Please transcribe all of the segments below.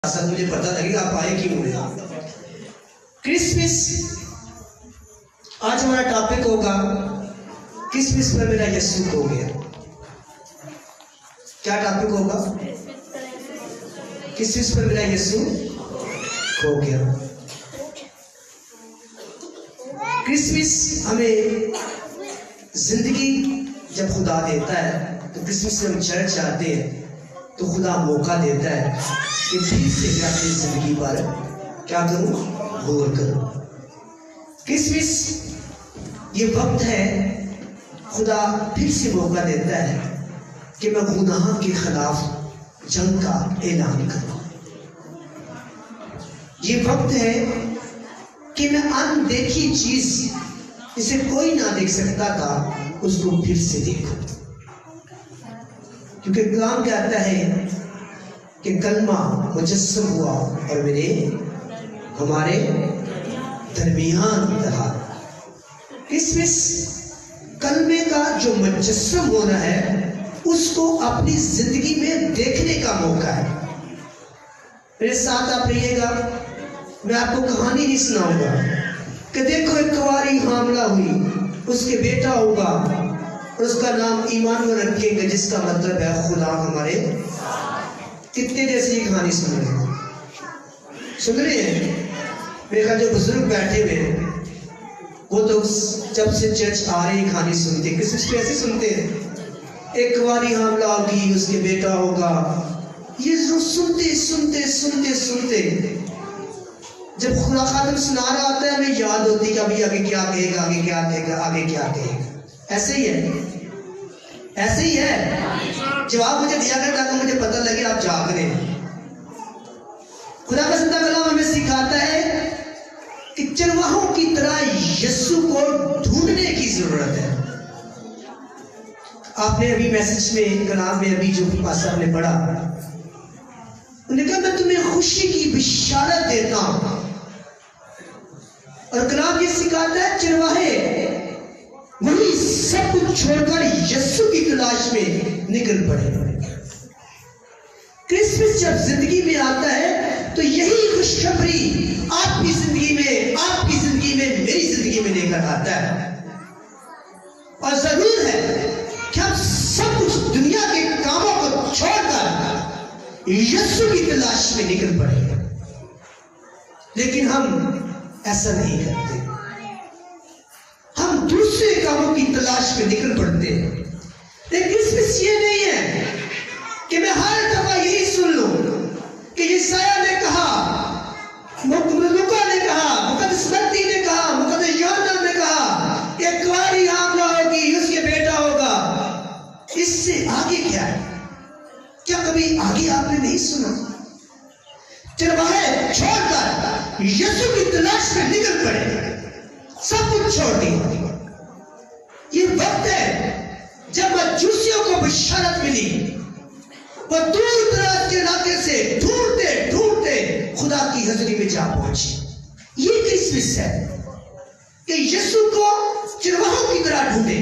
مجھے پتا لگے آپ آئے کیوں ہوئے۔ کرسمس آج ہمارا ٹاپک ہوگا کرسمس پر میرا یسوع کھو گیا۔ کیا ٹاپک ہوگا؟ کرسمس پر میرا یسوع کھو گیا۔ کرسمس ہمیں زندگی جب خدا دیتا ہے تو کرسمس میں ہم چرچ آتے ہیں تو خدا موقع دیتا ہے کہ پھر سے میں اپنی زندگی پر کیا کروں؟ غور کروں۔ کرسمس یہ وقت ہے خدا پھر سے موقع دیتا ہے کہ میں گناہ کے خلاف جنگ کا اعلان کروں۔ یہ وقت ہے کہ میں ان دیکھی چیز جسے کوئی نہ دیکھ سکتا تھا اس کو پھر سے دیکھوں، کیونکہ کلام کہتا ہے کہ کلمہ مجسم ہوا اور ہمارے درمیان رہا۔ کرسمس کلمے کا جو مجسم ہونا ہے اس کو اپنی زندگی میں دیکھنے کا موقع ہے۔ میرے ساتھ آپ رہیے گا، میں آپ کو کہانی نہیں سناؤں گا کہ دیکھو ایک کنواری حاملہ ہوئی، اس کے بیٹا ہوگا اور اس کا نام ایمانویل رکھیں گے، جس کا مطلب ہے خدا ہمارے۔ کتنے جیسی یہ کہانی سن رہے ہیں؟ میرے خیال جو بزرگ بیٹھے ہوئے ہیں وہ تو جب سے چرچ آ رہی کہانی سنتے ہیں۔ کرسمس پہ ایسے سنتے ہیں، ایک کنواری حاملہ ہوگی، اس کے بیٹا ہوگا۔ یہ جو سنتے سنتے سنتے سنتے جب خدا خاتم سنا رہا ہوتا ہے ہمیں یاد ہوتی ہے کہ ابھی آگے کیا کہے گا، آگے کیا کہے گا، آگے کیا کہے گا۔ ایسے ہی ہے، ایسے ہی ہے۔ جواب مجھے دیا کرے تاکہ مجھے پتہ لگے آپ جاگ رہے ہیں۔ خدا کا زندہ کلام ہمیں سکھاتا ہے کہ چرواہوں کی طرح یسوع کو ڈھونڈنے کی ضرورت ہے۔ آپ نے ابھی میسج میں، کلام میں ابھی جو پاسا نے پڑھا، انہوں نے کہا میں تمہیں خوشی کی بشارت دیتا ہوں، اور کلام یہ سکھاتا ہے چرواہے وہی سب کچھ چھوڑ کر یسوع کی تلاش میں نکل پڑے۔ کرسمس جب زندگی میں آتا ہے تو یہی خوشخبری آپ کی زندگی میں میری زندگی میں لے کر آتا ہے، اور ضرور ہے کہ ہم سب کچھ دنیا کے کاموں کو چھوڑ کر یسوع کی تلاش میں نکل پڑے، لیکن ہم ایسا نہیں کرتے۔ ہم دوسرے کاموں کی تلاش میں نکل پڑتے ہیں۔ لیکن کرسمس یہ نہیں ہے کہ میں ہر دفعہ یہی سن لوں کہ یسایہ نے کہا، لوکا نے کہا، مقدس متی نے کہا، مقدس یوحنا نے کہا کہ ایک کنواری حاملہ ہوگی، اس کے بیٹا ہوگا۔ اس سے آگے کیا ہے؟ کیا کبھی آگے آپ نے نہیں سنا؟ چرواہے چھوڑ کر یسوع کی تلاش میں نکل پڑے، سب کچھ چھوڑ دیا۔ یہ وقت ہے جب مجوسیوں کو بشارت ملی، وہ دور دراز کے علاقے سے ڈھونڈتے ڈھونڈتے خدا کی حضوری میں جا پہنچی۔ یہ کرسمس ہے کہ یسوع کو چرواہوں کی طرح ڈھونڈے،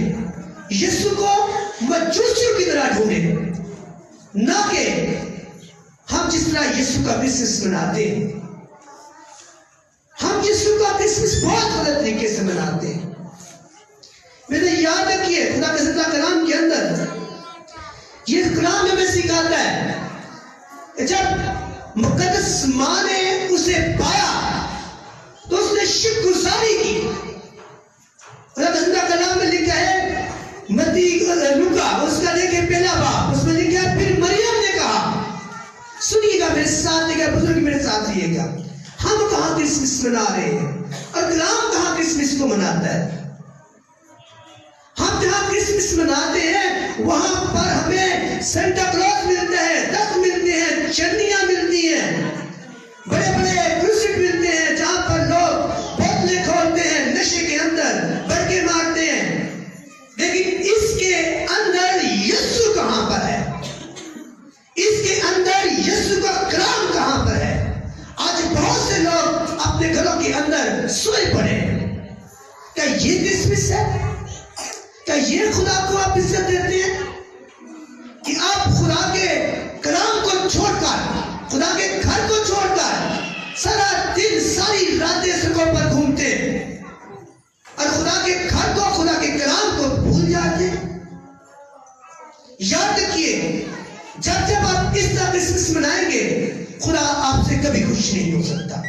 یسوع کو مجوسیوں کی طرح ڈھونڈے، نہ کہ ہم جس طرح یسوع کا کرسمس مناتے ہیں۔ ہم یسوع کا کرسمس بہت غلط طریقے سے مناتے ہیں۔ میرے یاد رکھیے، خدا کے زندہ کلام کے اندر یہ کلام ہمیں سکھاتا ہے، جب مقدس ماں نے اسے پایا تو اس نے شکر گزاری کی۔ خدا کے زندہ کلام میں لکھا ہے، متی لوکا اس کا دیکھے پہلا باب، اس میں لکھا ہے پھر مریم نے کہا، سنیے گا میرے ساتھ، لے گا بزرگ میرے ساتھ رہیے گا، ہم کہاں کرسمس منا رہے ہیں اور کلام کہاں کرسمس کو مناتا ہے؟ ہم جہاں کرسمس مناتے ہیں وہاں پر ہمیں سینٹا کلوز ملتا ہے، دست ملتے ہیں، چنیاں ملتی ہیں، بڑے بڑے کرسٹ ملتے ہیں جہاں پر لوگ بوتلیں کھولتے ہیں، نشے کے اندر بڑکے مارتے ہیں، لیکن اس کے اندر یسوع کہاں پر ہے؟ اس کے اندر یسوع کا کلام کہاں پر ہے؟ آج بہت سے لوگ اپنے گھروں کے اندر سوئے پڑے ہیں۔ کیا یہ کرسمس ہے؟ کیا یہ خدا کو آپ عزت دیتے ہیں کہ آپ خدا کے کلام کو چھوڑ کر خدا کے گھر کو چھوڑ کر سارا دن ساری راتیں سڑکوں پر گھومتے اور خدا کے گھر کو خدا کے کلام کو بھول جاتے. یاد رکھیے جب جب آپ اس طرح کرسمس منائیں گے خدا آپ سے کبھی خوش نہیں ہو سکتا,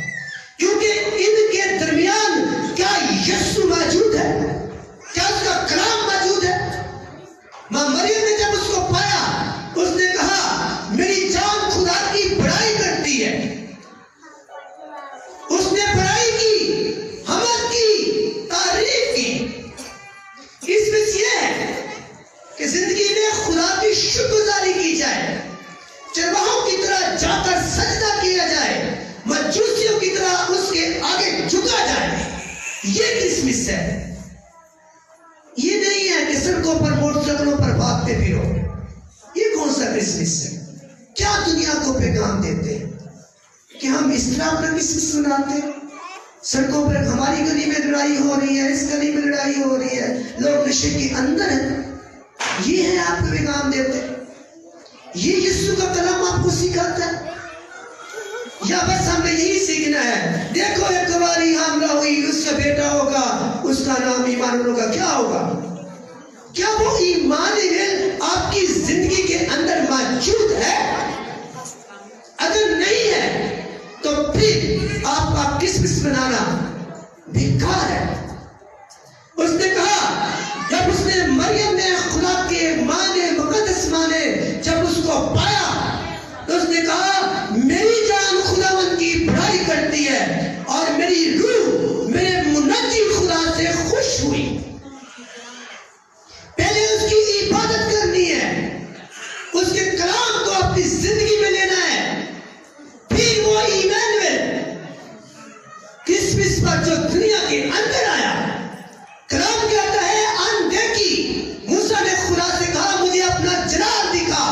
کیونکہ ان کے درمیان کیا یسوع موجود ہے, کیا اس کا کلام موجود ہے. ماں مریم نے جب اس کو پایا اس نے کہا میری جان خدا کی بڑائی کرتی ہے. اس نے بڑائی کی, حمد کی, تعریف کی. اس میں یہ ہے کہ زندگی میں خدا کی شکر گزاری کی جائے, چرواہوں کی طرح جا کر سجدہ کیا جائے, مجوسیوں کی طرح اس کے آگے جھکا جائے. یہ کرسمس ہے. یہ نہیں ہے کہ سڑکوں پر موٹر سائیکلوں پر بھاگتے پھرو. یہ کون سا کرسمس ہے؟ کیا دنیا کو پیغام دیتے ہیں کہ ہم اس طرح اپنا کرسمس مناتے ہیں؟ سڑکوں پر ہماری گلی میں لڑائی ہو رہی ہے, اس گلی میں لڑائی ہو رہی ہے, لوگ نشے کے اندر ہیں. یہ ہے آپ کو پیغام دیتے, یہ یسوع کا کلام آپ کو سکھاتا ہے, یا بس ہمیں یہی سیکھنا ہے دیکھو ایک باری حاملہ ہوئی, اس کا بیٹا ہوگا, اس کا نام ایمانویل ہوگا. کیا ہوگا؟ کیا وہ ایمانویل آپ کی زندگی کے اندر موجود ہے؟ اگر نہیں ہے تو پھر آپ کا کرسمس منانا بیکار ہے. اس نے کہا جب اس نے مریم نے خدا کے ماں نے مقدس ماں نے جب اس کو پایا تو اس نے کہا میری جان خداوند کی بڑائی کرتی ہے اور میری روح میرے منجی خدا سے خوش ہوئی. پہلے اس کی عبادت کرنی ہے, اس کے کلام کو اپنی زندگی میں لینا ہے, پھر وہ ایمانویل کرسمس پر جو دنیا کے اندر آیا. کلام کہتا ہے اندیکھی موسیٰ نے خدا سے کہا مجھے اپنا جلال دکھا,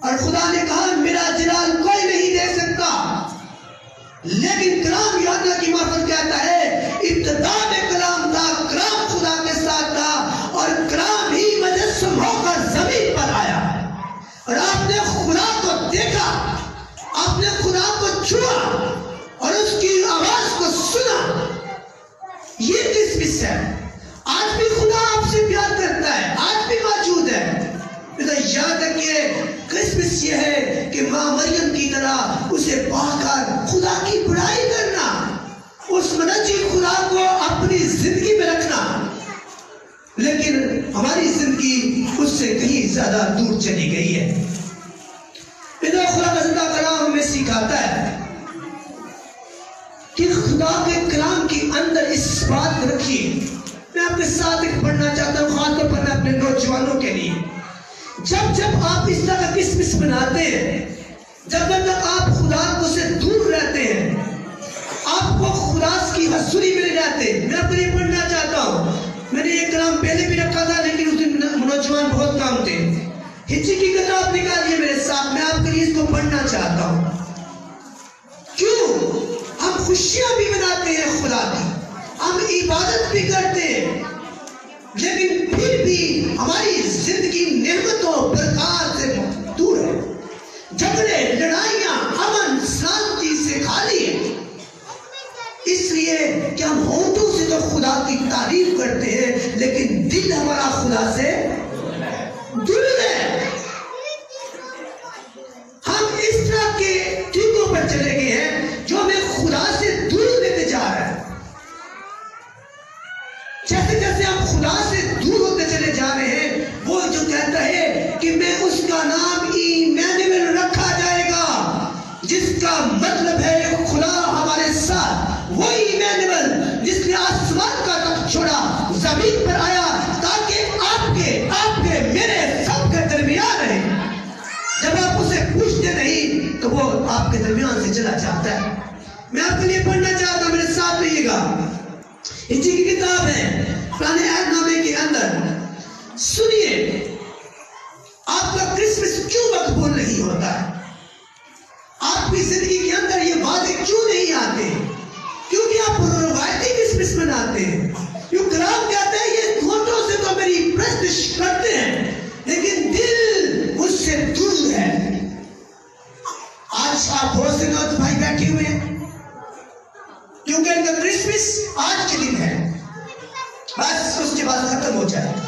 اور خدا نے کہا میرا جلال کوئی نہیں دے سکتا. لیکن کلام یوحنا کی محفل کہتا ہے ابتدا میں کلام تھا, کلام خدا کے ساتھ تھا, اور کلام ہی مجسم ہو کر زمین پر آیا. اور آپ نے خدا کو دیکھا, آپ نے خدا کو چھوا اور اس کی آواز کو سنا. یہ کرسمس ہے. آج بھی خدا آپ سے پیار کرتا ہے, آج بھی موجود ہے. یاد رکھیے کرسمس یہ ہے کہ ماں مریم کی طرح اسے پا کر خدا کی بڑائی کرنا, اس منجی خدا کو اپنی زندگی میں رکھنا. لیکن ہماری زندگی اس سے کہیں زیادہ دور چلی گئی ہے. خدا کا زندہ کلام ہمیں سکھاتا ہے کہ خدا کے کلام کے اندر اس بات کو رکھیے. میں آپ کے ساتھ ایک پڑھنا چاہتا ہوں, خاص طور پر میں اپنے نوجوانوں کے لیے. جب جب آپ اس طرح کا کرسمس مناتے ہیں, جب جب تک آپ خدا کو سے دور رہتے ہیں, آپ کو خدا کی حضوری میں لے جاتے ہیں. میں آپ کو یہ پڑھنا چاہتا ہوں, میں نے یہ کلام پہلے بھی رکھا تھا لیکن اس دن نوجوان بہت کام تھے. ہجری کی کتاب نکالیے میرے ساتھ, میں آپ کے لیے اس کو پڑھنا چاہتا ہوں. کیوں ہم خوشیاں بھی مناتے ہیں خدا کی, ہم عبادت بھی کرتے ہیں, لیکن پھر بھی ہماری زندگی نعمتوں برکات سے دور ہے. جھگڑے, لڑائیاں, امن, شانتی سے خالی ہے. اس لیے کہ ہم ہونٹوں سے تو خدا کی تعریف کرتے ہیں لیکن دل ہمارا خدا سے دور ہے. ہم اس طرح کے ٹھیکوں پر چلے گئے ہیں جو ہمیں خدا سے دور لیتے جا رہا ہے. جیسے جیسے ہم خدا سے دور ہوتے چلے جا رہے ہیں, وہ جو کہتا ہے کہ میں اس کا نام ایمانویل رکھا جائے گا, جس کا مطلب ہے خدا ہمارے ساتھ. وہ ایمانویل جس نے آسمان کا تخت چھوڑا, زمین پر آیا تاکہ آپ کے میرے سب کے درمیان رہے. جب آپ اسے پوچھتے نہیں تو وہ آپ کے درمیان سے چلا جاتا ہے. میں آپ کے لیے پڑھنا چاہتا ہوں, میرے ساتھ رہیے گا. ہجری کی کتاب ہے پرانے عہد نامے کے اندر. سنیے آپ کا کرسمس کیوں مقبول نہیں ہوتا ہے, آپ کی زندگی کے اندر یہ وعدے کیوں نہیں آتے, کیونکہ آپ روایتی کرسمس مناتے ہیں. کیوں کلام کہتا ہے یہ ہونٹوں سے تو میری پرستش کرتے ہیں لیکن دل مجھ سے دور ہے. آج آج کے دن ہے، بس اس کے بعد ختم ہو جائے گا۔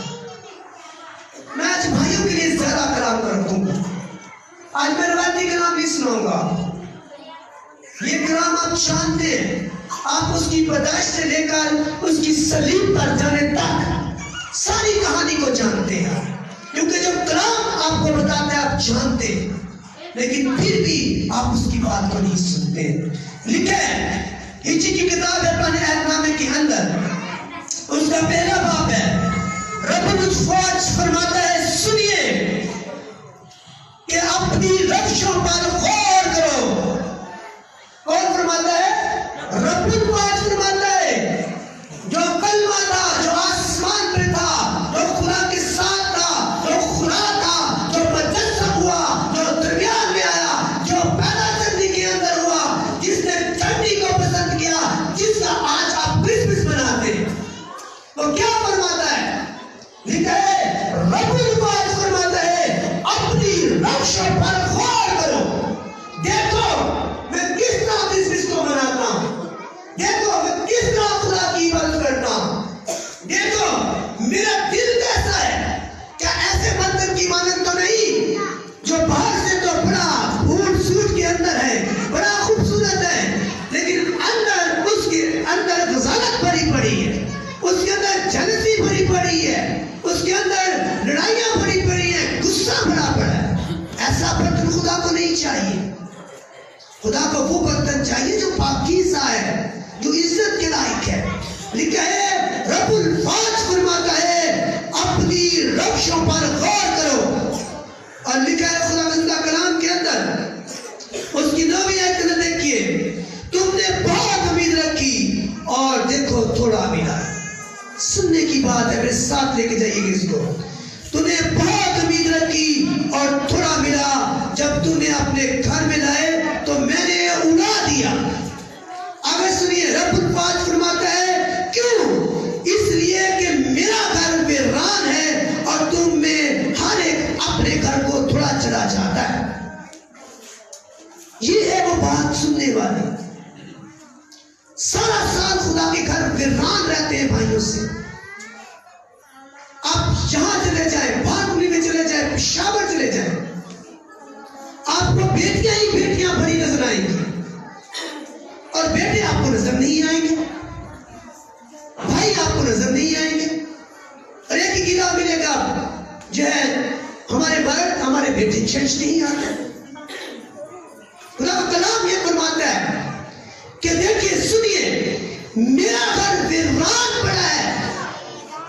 میں آج بھائیوں کے لیے زیادہ کلام رکھوں گا، آج میں روایتی کلام نہیں سناؤں گا۔ یہ کلام آپ جانتے ہیں، آپ اس کی پیدائش سے لے کر اس کی صلیب پر جانے تک ساری کہانی کو جانتے ہیں، کیونکہ جب کلام آپ کو بتاتا ہے آپ جانتے ہیں، لیکن پھر بھی آپ اس کی بات کو نہیں سنتے۔ لکھا ہے ہجری کی کتاب ہے پرانے عہد نامے کے اندر، اس کا پہلا باب ہے، رب الفاظ فرماتا ہے سنیے کہ اپنی روشوں پر غور کرو۔ کون فرماتا ہے؟ رب الفاظ فرماتا ہے، جو کلمہ تھا، جو آسمان پہ تھا، جو خدا کے ساتھ تھا، جو خدا تھا، جو مجسم ہوا، جو درمیان میں آیا، جو پیدا کرنے کے اندر ہوا، جس نے ٹھنڈی کو پسند کیا، جس کا آج آپ کرسمس مناتے ہیں، وہ کیا فرماتا ہے؟ لکھا ہے رب الفاظ فرماتا ہے اپنی روشوں پر غور کرو۔ دیکھو میں کس طرح کرسمس کو مناتا ہوں، دیکھو میں کس طرح خدا کی عبادت کرتا ہوں، دیکھو میرا دل کیسا ہے، کیا ایسے مندر کی مانند تو نہیں جو باہر سے تو بڑا پھول سوٹ کے اندر ہے، بڑا خوبصورت ہے، لیکن اندر اس کے اندر غزالت بھری پڑی ہے، اس کے اندر جلسی بھری پڑی ہے، اس کے اندر لڑائیاں بھری پڑی ہیں، غصہ بھرا پڑا ہے۔ ایسا برتن خدا کو نہیں چاہیے۔ خدا کو وہ برتن چاہیے جو پاکیزہ ہے، جو عزت کے لائق ہے۔ لکھا ہے رب الفاظ فرماتا ہے اپنی روشوں پر غور کرو، اور لکھا ہے خدا زندہ کلام کے اندر اس کی 9ویں آیت میں دیکھیے، تم نے بہت امید رکھی اور دیکھو تھوڑا ملا۔ سننے کی بات ہے، میرے ساتھ لے کے جائیے گا اس کو۔ تو نے بہت امید رکھی اور تھوڑا ملا، جب تو نے اپنے گھر میں لائے تو میں نے اڑا دیا۔ آگے سنیے، رب الفاظ فرماتا ہے کیوں؟ اس لیے کہ میرا گھر ویران ہے اور تم میں ہر ایک اپنے گھر کو تھوڑا چلا جاتا ہے۔ یہ ہے وہ بات سننے والی۔ سارا سال خدا کے گھر ویران رہتے ہیں بھائیوں سے۔ آپ جہاں چلے جائیں، بھاگنی میں چلے جائیں، پشاور چلے جائیں، آپ کو بیٹیاں ہی بیٹیاں بھری نظر آئیں گی، اور بیٹے آپ کو نظر نہیں آئیں گے، بھائی آپ کو نظر نہیں آئیں گے، اور ایک ہی گیلا ملے گا جو ہے ہمارے مرد، ہمارے بیٹے چرچ نہیں آتے۔ خدا کا کلام یہ فرماتا ہے کہ دیکھیے سنیے، میرا گھر ویران پڑا ہے،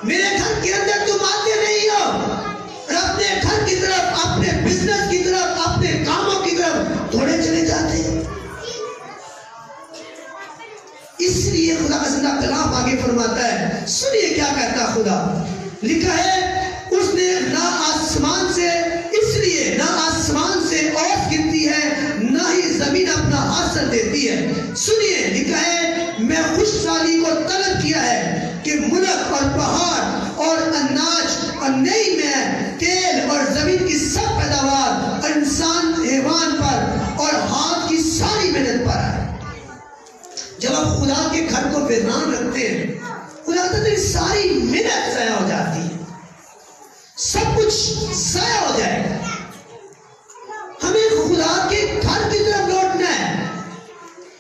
میرے گھر کے اندر تم آتے نہیں ہو، اور اپنے گھر کی طرف، اپنے بزنس کی طرف، اپنے کاموں کی طرف دوڑے چلے جاتے ہیں۔ اس لیے خدا کا زندہ کلام آگے فرماتا ہے، سنیے کیا کہتا خدا۔ لکھا ہے اس نے نہ آسمان سے، اس لیے نہ آسمان سے اوس گرتی ہے، نہ ہی زمین اپنا حاصل دیتی ہے۔ سنیے لکھا ہے میں خوش سالی کو طلب کیا ہے کہ ملک اور پہاڑ اور اناج اور نئی میں تیل اور زمین کی سب پیداوار اور انسان حیوان پر اور ہاتھ کی ساری محنت پر ہے۔ جب آپ خدا کے گھر کو ویران رکھتے ہیں، خدا کہتا ہے ساری محنت ضائع ہو جاتی ہے، سب کچھ ضائع ہو جائے گا۔ ہمیں خدا کے گھر کی طرف لوٹنا ہے۔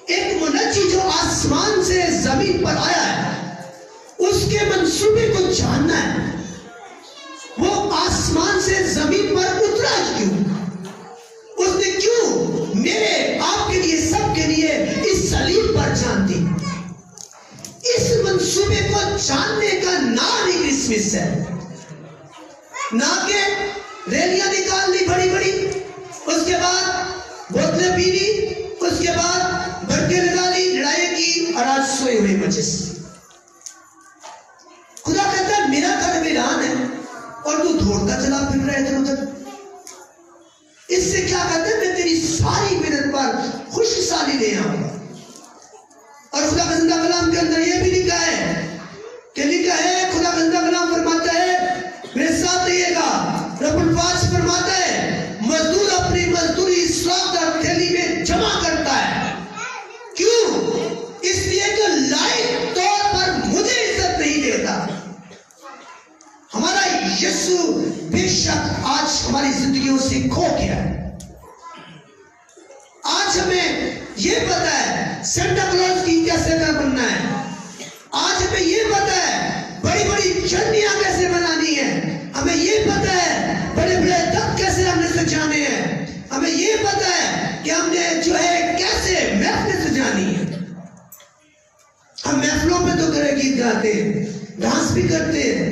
ایک منجی جو آسمان سے زمین پر آیا ہے، اس کے منصوبے کو جاننا ہے۔ وہ آسمان سے زمین پر اترا کیوں؟ اس نے کیوں میرے آپ کے لیے، سب کے لیے اس صلیب پر جان دی؟ اس منصوبے کو جاننے کا نام ہی کرسمس ہے، نہ کہ ریلیاں نکالنی بڑی بڑی، اس کے بعد بوتلیں پینی، اس کے بعد بھڑکے لگانی، لڑائی کی، اور آج سوئے ہوئے مجلس۔ خدا کہتا ہے میرا گھر ویران ہے اور تو دھوڑتا چلا پھر رہا ادھر ادھر۔ اس سے کیا کہتے ہیں میں تیری ساری محنت پر خوش سالی لے آؤں گا۔ اور خدا کا زندہ کلام کے اندر یہ بھی لکھا ہے کہ لکھا ہے، خدا کا زندہ کلام فرماتا ہے، میرے ساتھ رہیے گا، رب الفاظ فرماتا ہے مزدور اپنی مزدوری سراغدار تھیلی میں جمع کرتا ہے۔ کیوں؟ اس لیے کہ لائق طور پر یہ پتا ہے سینٹا کلوز کی کیسے بننا ہے. آج ہمیں یہ پتا ہے بڑی بڑی چٹنیاں کیسے بنانی ہے. ہمیں یہ پتا ہے بڑے بڑے دب کیسے ہم نے سجانے ہیں. ہمیں یہ پتا ہے کہ ہم نے جو ہے کیسے محفل سجانی ہے. ہم محفلوں پہ تو گرے گیت گاتے ہیں, ڈانس بھی کرتے ہیں.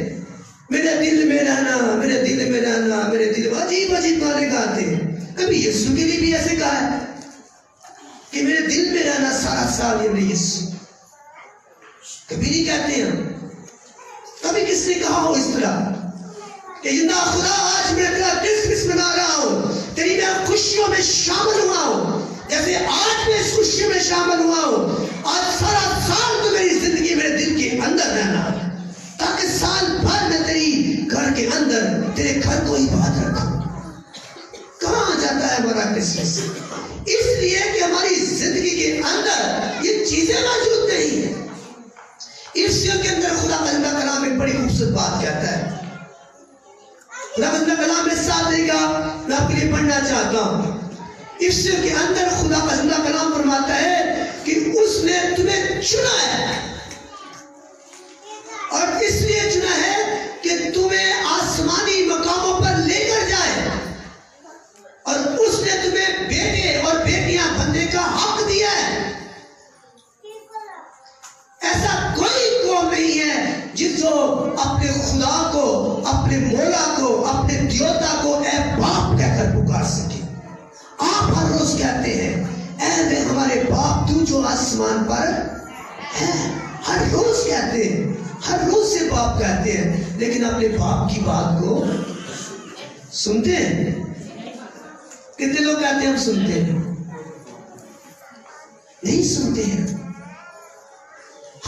میرے دل میں رہنا, میرے دل میں رہنا, میرے دل میں عجیب عجیب گانے گاتے ہیں. کبھی یسوع کے لیے بھی ایسے کہا ہے کہ میرے دل میں رہنا سارا سال یہ میرے یسوع. کبھی نہیں کہتے ہیں. کبھی کس نے کہا ہو اس طرح کہ زندہ خدا آج میں تیرا کرسمس منا رہا ہوں, تیری میں خوشیوں میں شامل ہوا ہوں, جیسے آج میں اس خوشی میں شامل ہوا ہوں. آج سارا سال تو میری زندگی میرے دل کے اندر رہنا, تاکہ سال بھر میں تیری گھر کے اندر تیرے گھر کو ہی بات رکھوں. کہاں جاتا ہے ہمارا کرسمس؟ اس لیے کہ ہماری زندگی کے اندر یہ چیزیں موجود نہیں ہیں. اس کے اندر خدا کا زندہ کلام ایک بڑی خوبصورت بات کہتا ہے. خدا کا زندہ کلام میرے ساتھ دے گا, میں آپ کے لیے پڑھنا چاہتا ہوں. اس کے اندر خدا کا زندہ کلام فرماتا ہے کہ اس نے تمہیں چنا ہے, اور اس لیے چنا ہے کہ تمہیں آسمانی مقاموں پر لے کر جائے, اور اس نے تمہیں بیٹے اور بیٹیاں بننے کا حق دیا ہے. ایسا کوئی قوم نہیں ہے جس کو اپنے خدا کو, اپنے مولا کو, اپنے دیوتا کو اے باپ کہہ کر پکار سکے. آپ ہر روز کہتے ہیں اے میں ہمارے باپ تو جو آسمان پر ہے. ہر روز کہتے ہیں, ہر روز سے باپ کہتے ہیں, لیکن اپنے باپ کی بات کو سنتے ہیں؟ کتنے لوگ کہتے ہیں ہم سنتے ہیں؟ نہیں سنتے ہیں.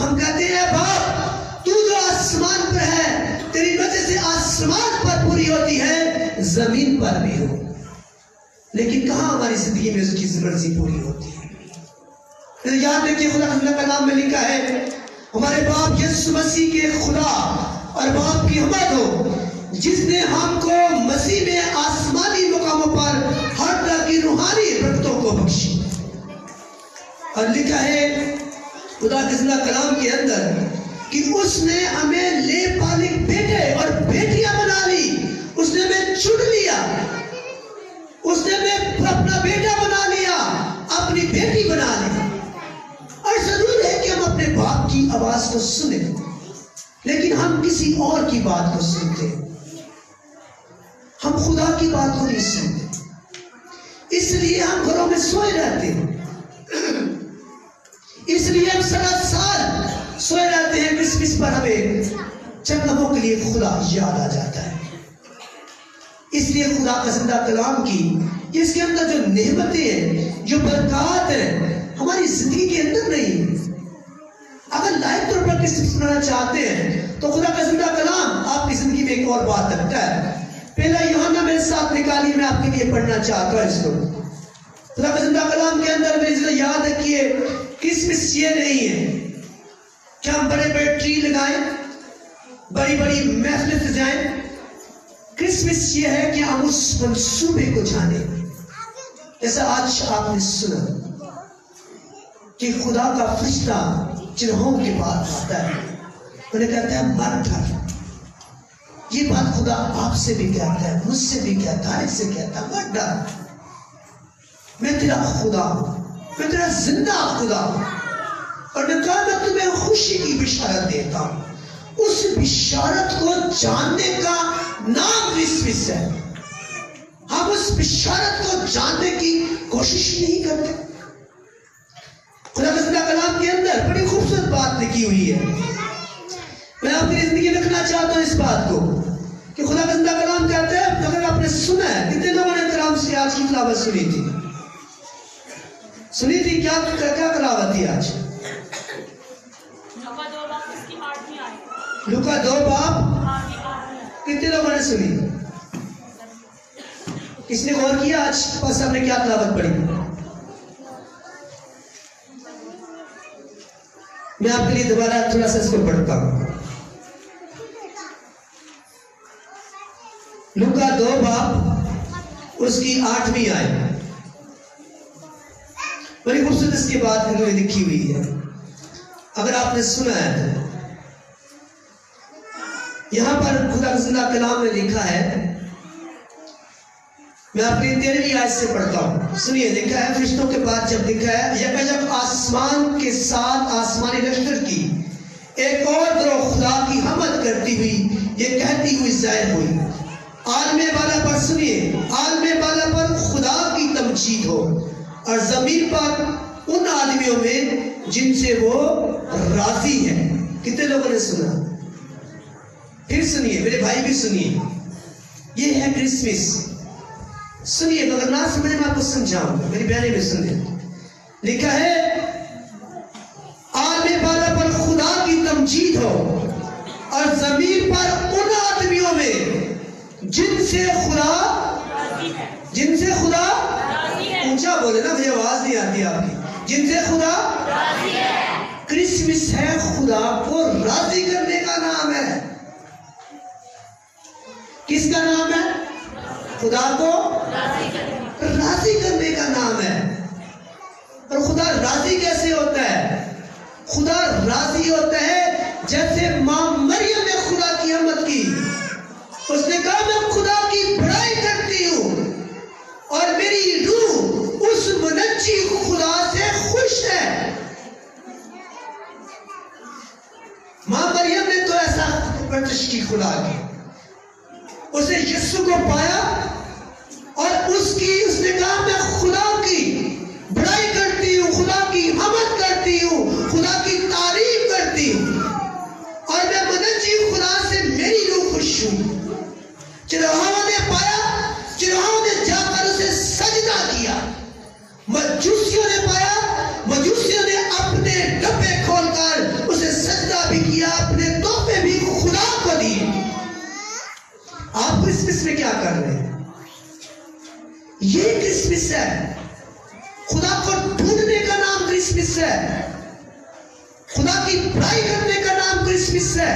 ہم کہتے ہیں باپ تو جو آسمان پر ہے, تیری وجہ سے آسمان پر پوری ہوتی ہے, زمین پر بھی ہو. لیکن کہاں ہماری زندگی میں اس کی مرضی پوری ہوتی ہے؟ یاد رکھیے خدا کا کلام میں لکھا ہے ہمارے باپ یسوع مسیح کے خدا اور باپ کی حمد ہو جس نے ہم کو مسیح میں آسمانی مقاموں پر ہر طرح کی روحانی برکتوں کو بخشی. اور لکھا ہے خدا کے زندہ کلام کے اندر کہ اس نے ہمیں لے پالک بیٹے اور بیٹیاں بنا لی. اس نے ہمیں چن لیا, اس نے ہمیں اپنا بیٹا بنا لیا, اپنی بیٹی بنا لی. اور ضرور ہے کہ ہم اپنے باپ کی آواز کو سنیں, لیکن ہم کسی اور کی بات کو سنتے ہیں, ہم خدا کی بات کو نہیں سنتے. اس لیے ہم گھروں میں سوئے رہتے ہیں, اس لیے ہم سارا سال سوئے رہتے ہیں. کرسمس پر ہمیں چند لمحوں کے لیے خدا یاد آ جاتا ہے. اس لیے خدا کا زندہ کلام کی اس کے اندر جو نعمتیں ہیں, جو برکات ہیں, ہماری زندگی کے اندر نہیں. اگر لائق طور پر کرسمس منانا چاہتے ہیں تو خدا کا زندہ کلام آپ کی زندگی میں ایک اور بات رکھتا ہے. پہلا یوحنا میرے ساتھ نکالی, میں آپ کے لیے پڑھنا چاہتا ہوں اس کو. خدا کا زندہ کلام کے اندر میری زندگی یاد رکھیے کرسمس یہ نہیں ہے کہ ہم بڑے بڑے ٹری لگائیں, بڑی بڑی محفلیں سجائیں. کرسمس یہ ہے کہ ہم اس منصوبے کو جانیں. جیسا آج آپ نے سنا کہ خدا کا فرشتہ چرہوں کے بعد آتا ہے, انہیں کہتا ہے مت ڈر. یہ بات خدا آپ سے بھی کہتا ہے, مجھ سے بھی کہتا ہے, اس سے کہتا ہے مت ڈر, میں تیرا خدا ہوں, میں تیرا زندہ خدا ہوں. اور میں کہا میں تمہیں خوشی کی بشارت دیتا ہوں. اس بشارت کو جاننے کا نام کرسمس ہے. ہم اس بشارت کو جاننے کی کوشش نہیں کرتے. خدا کا زندہ کلام کے اندر بڑی خوبصورت بات لکھی ہوئی ہے. میں آپ کی زندگی میں رکھنا چاہتا ہوں اس بات کو کہ خدا کا زندہ کلام کہتا ہے, اگر آپ نے سنا ہے, کتنے لوگوں نے کلام سے آج کی تلاوت سنی تھی؟ سنی تھی کیا تلاوت تھی آج؟ لوکا 2 باب کتنے لوگوں نے سنی؟ کس نے غور کیا آج بس ہم نے کیا تلاوت پڑھی؟ میں آپ کے لیے دوبارہ تھوڑا سا اس کو پڑھتا ہوں. لوکا 2 باب اس کی 8ویں آیت. بڑی بڑی خوبصورت اس کی بات انہوں نے لکھی ہوئی ہے، اگر آپ نے سنا ہے تو یہاں پر خدا کا زندہ کلام میں لکھا ہے، میں اپنی 13ویں آیت سے پڑھتا ہوں، سنیے، لکھا ہے فرشتوں کے بعد جب لکھا ہے یکایک آسمان کے ساتھ آسمانی لشکر کی ایک اور گروہ خدا کی حمد کرتی ہوئی یہ کہتی ہوئی ظاہر ہوئی، عالم بالا پر، سنیے، عالم بالا پر خدا کی تمجید ہو اور زمین پر ان آدمیوں میں جن سے وہ راضی ہے۔ کتنے لوگوں نے سنا؟ پھر سنیے میرے بھائی بھی سنیے، یہ ہے کرسمس۔ سنیے، مگر نہ سمجھے میں آپ کو سمجھاؤں گا، میری بہنیں بھی سنیے۔ لکھا ہے عالم بالا پر خدا کی تمجید ہو اور زمین پر ان آدمیوں میں جن سے خدا اونچا بولے نا، مجھے آواز نہیں آتی آپ کی، جن سے خدا راضی ہے۔ کرسمس ہے خدا کو راضی کرنے کا نام ہے۔ کس کا نام ہے؟ خدا کو راضی کرنے کا نام ہے۔ اور خدا راضی کیسے ہوتا ہے؟ خدا راضی ہوتا ہے جیسے ماں مریم نے خدا کی حمد کی، اس نے کہا میں خدا کی بڑائی کرتی ہوں اور میری روح اس منجی خدا سے خوش ہے۔ ماں مریم نے تو ایسا پرورش کی خدا کی، اس نے یسوع کو پایا اور اس نے کہا میں خدا کی بڑائی کرتی ہوں، خدا کی حمد کرتی ہوں، خدا کی تعریف کرتی ہوں اور میں منجی خدا سے میری روح خوش ہوں۔ چرواہوں نے پایا، چرواہوں نے جا کر اسے سجدہ کیا، مجوسیوں نے پایا، مجوسیوں نے اپنے ڈبے کھول کر اسے سجدہ بھی کیا، اپنے تحفے بھی خدا کو دیے۔ آپ کرسمس میں کیا کر رہے ہیں؟ یہ کرسمس ہے، خدا کو ڈھونڈنے کا نام کرسمس ہے، خدا کی بڑائی کرنے کا نام کرسمس ہے،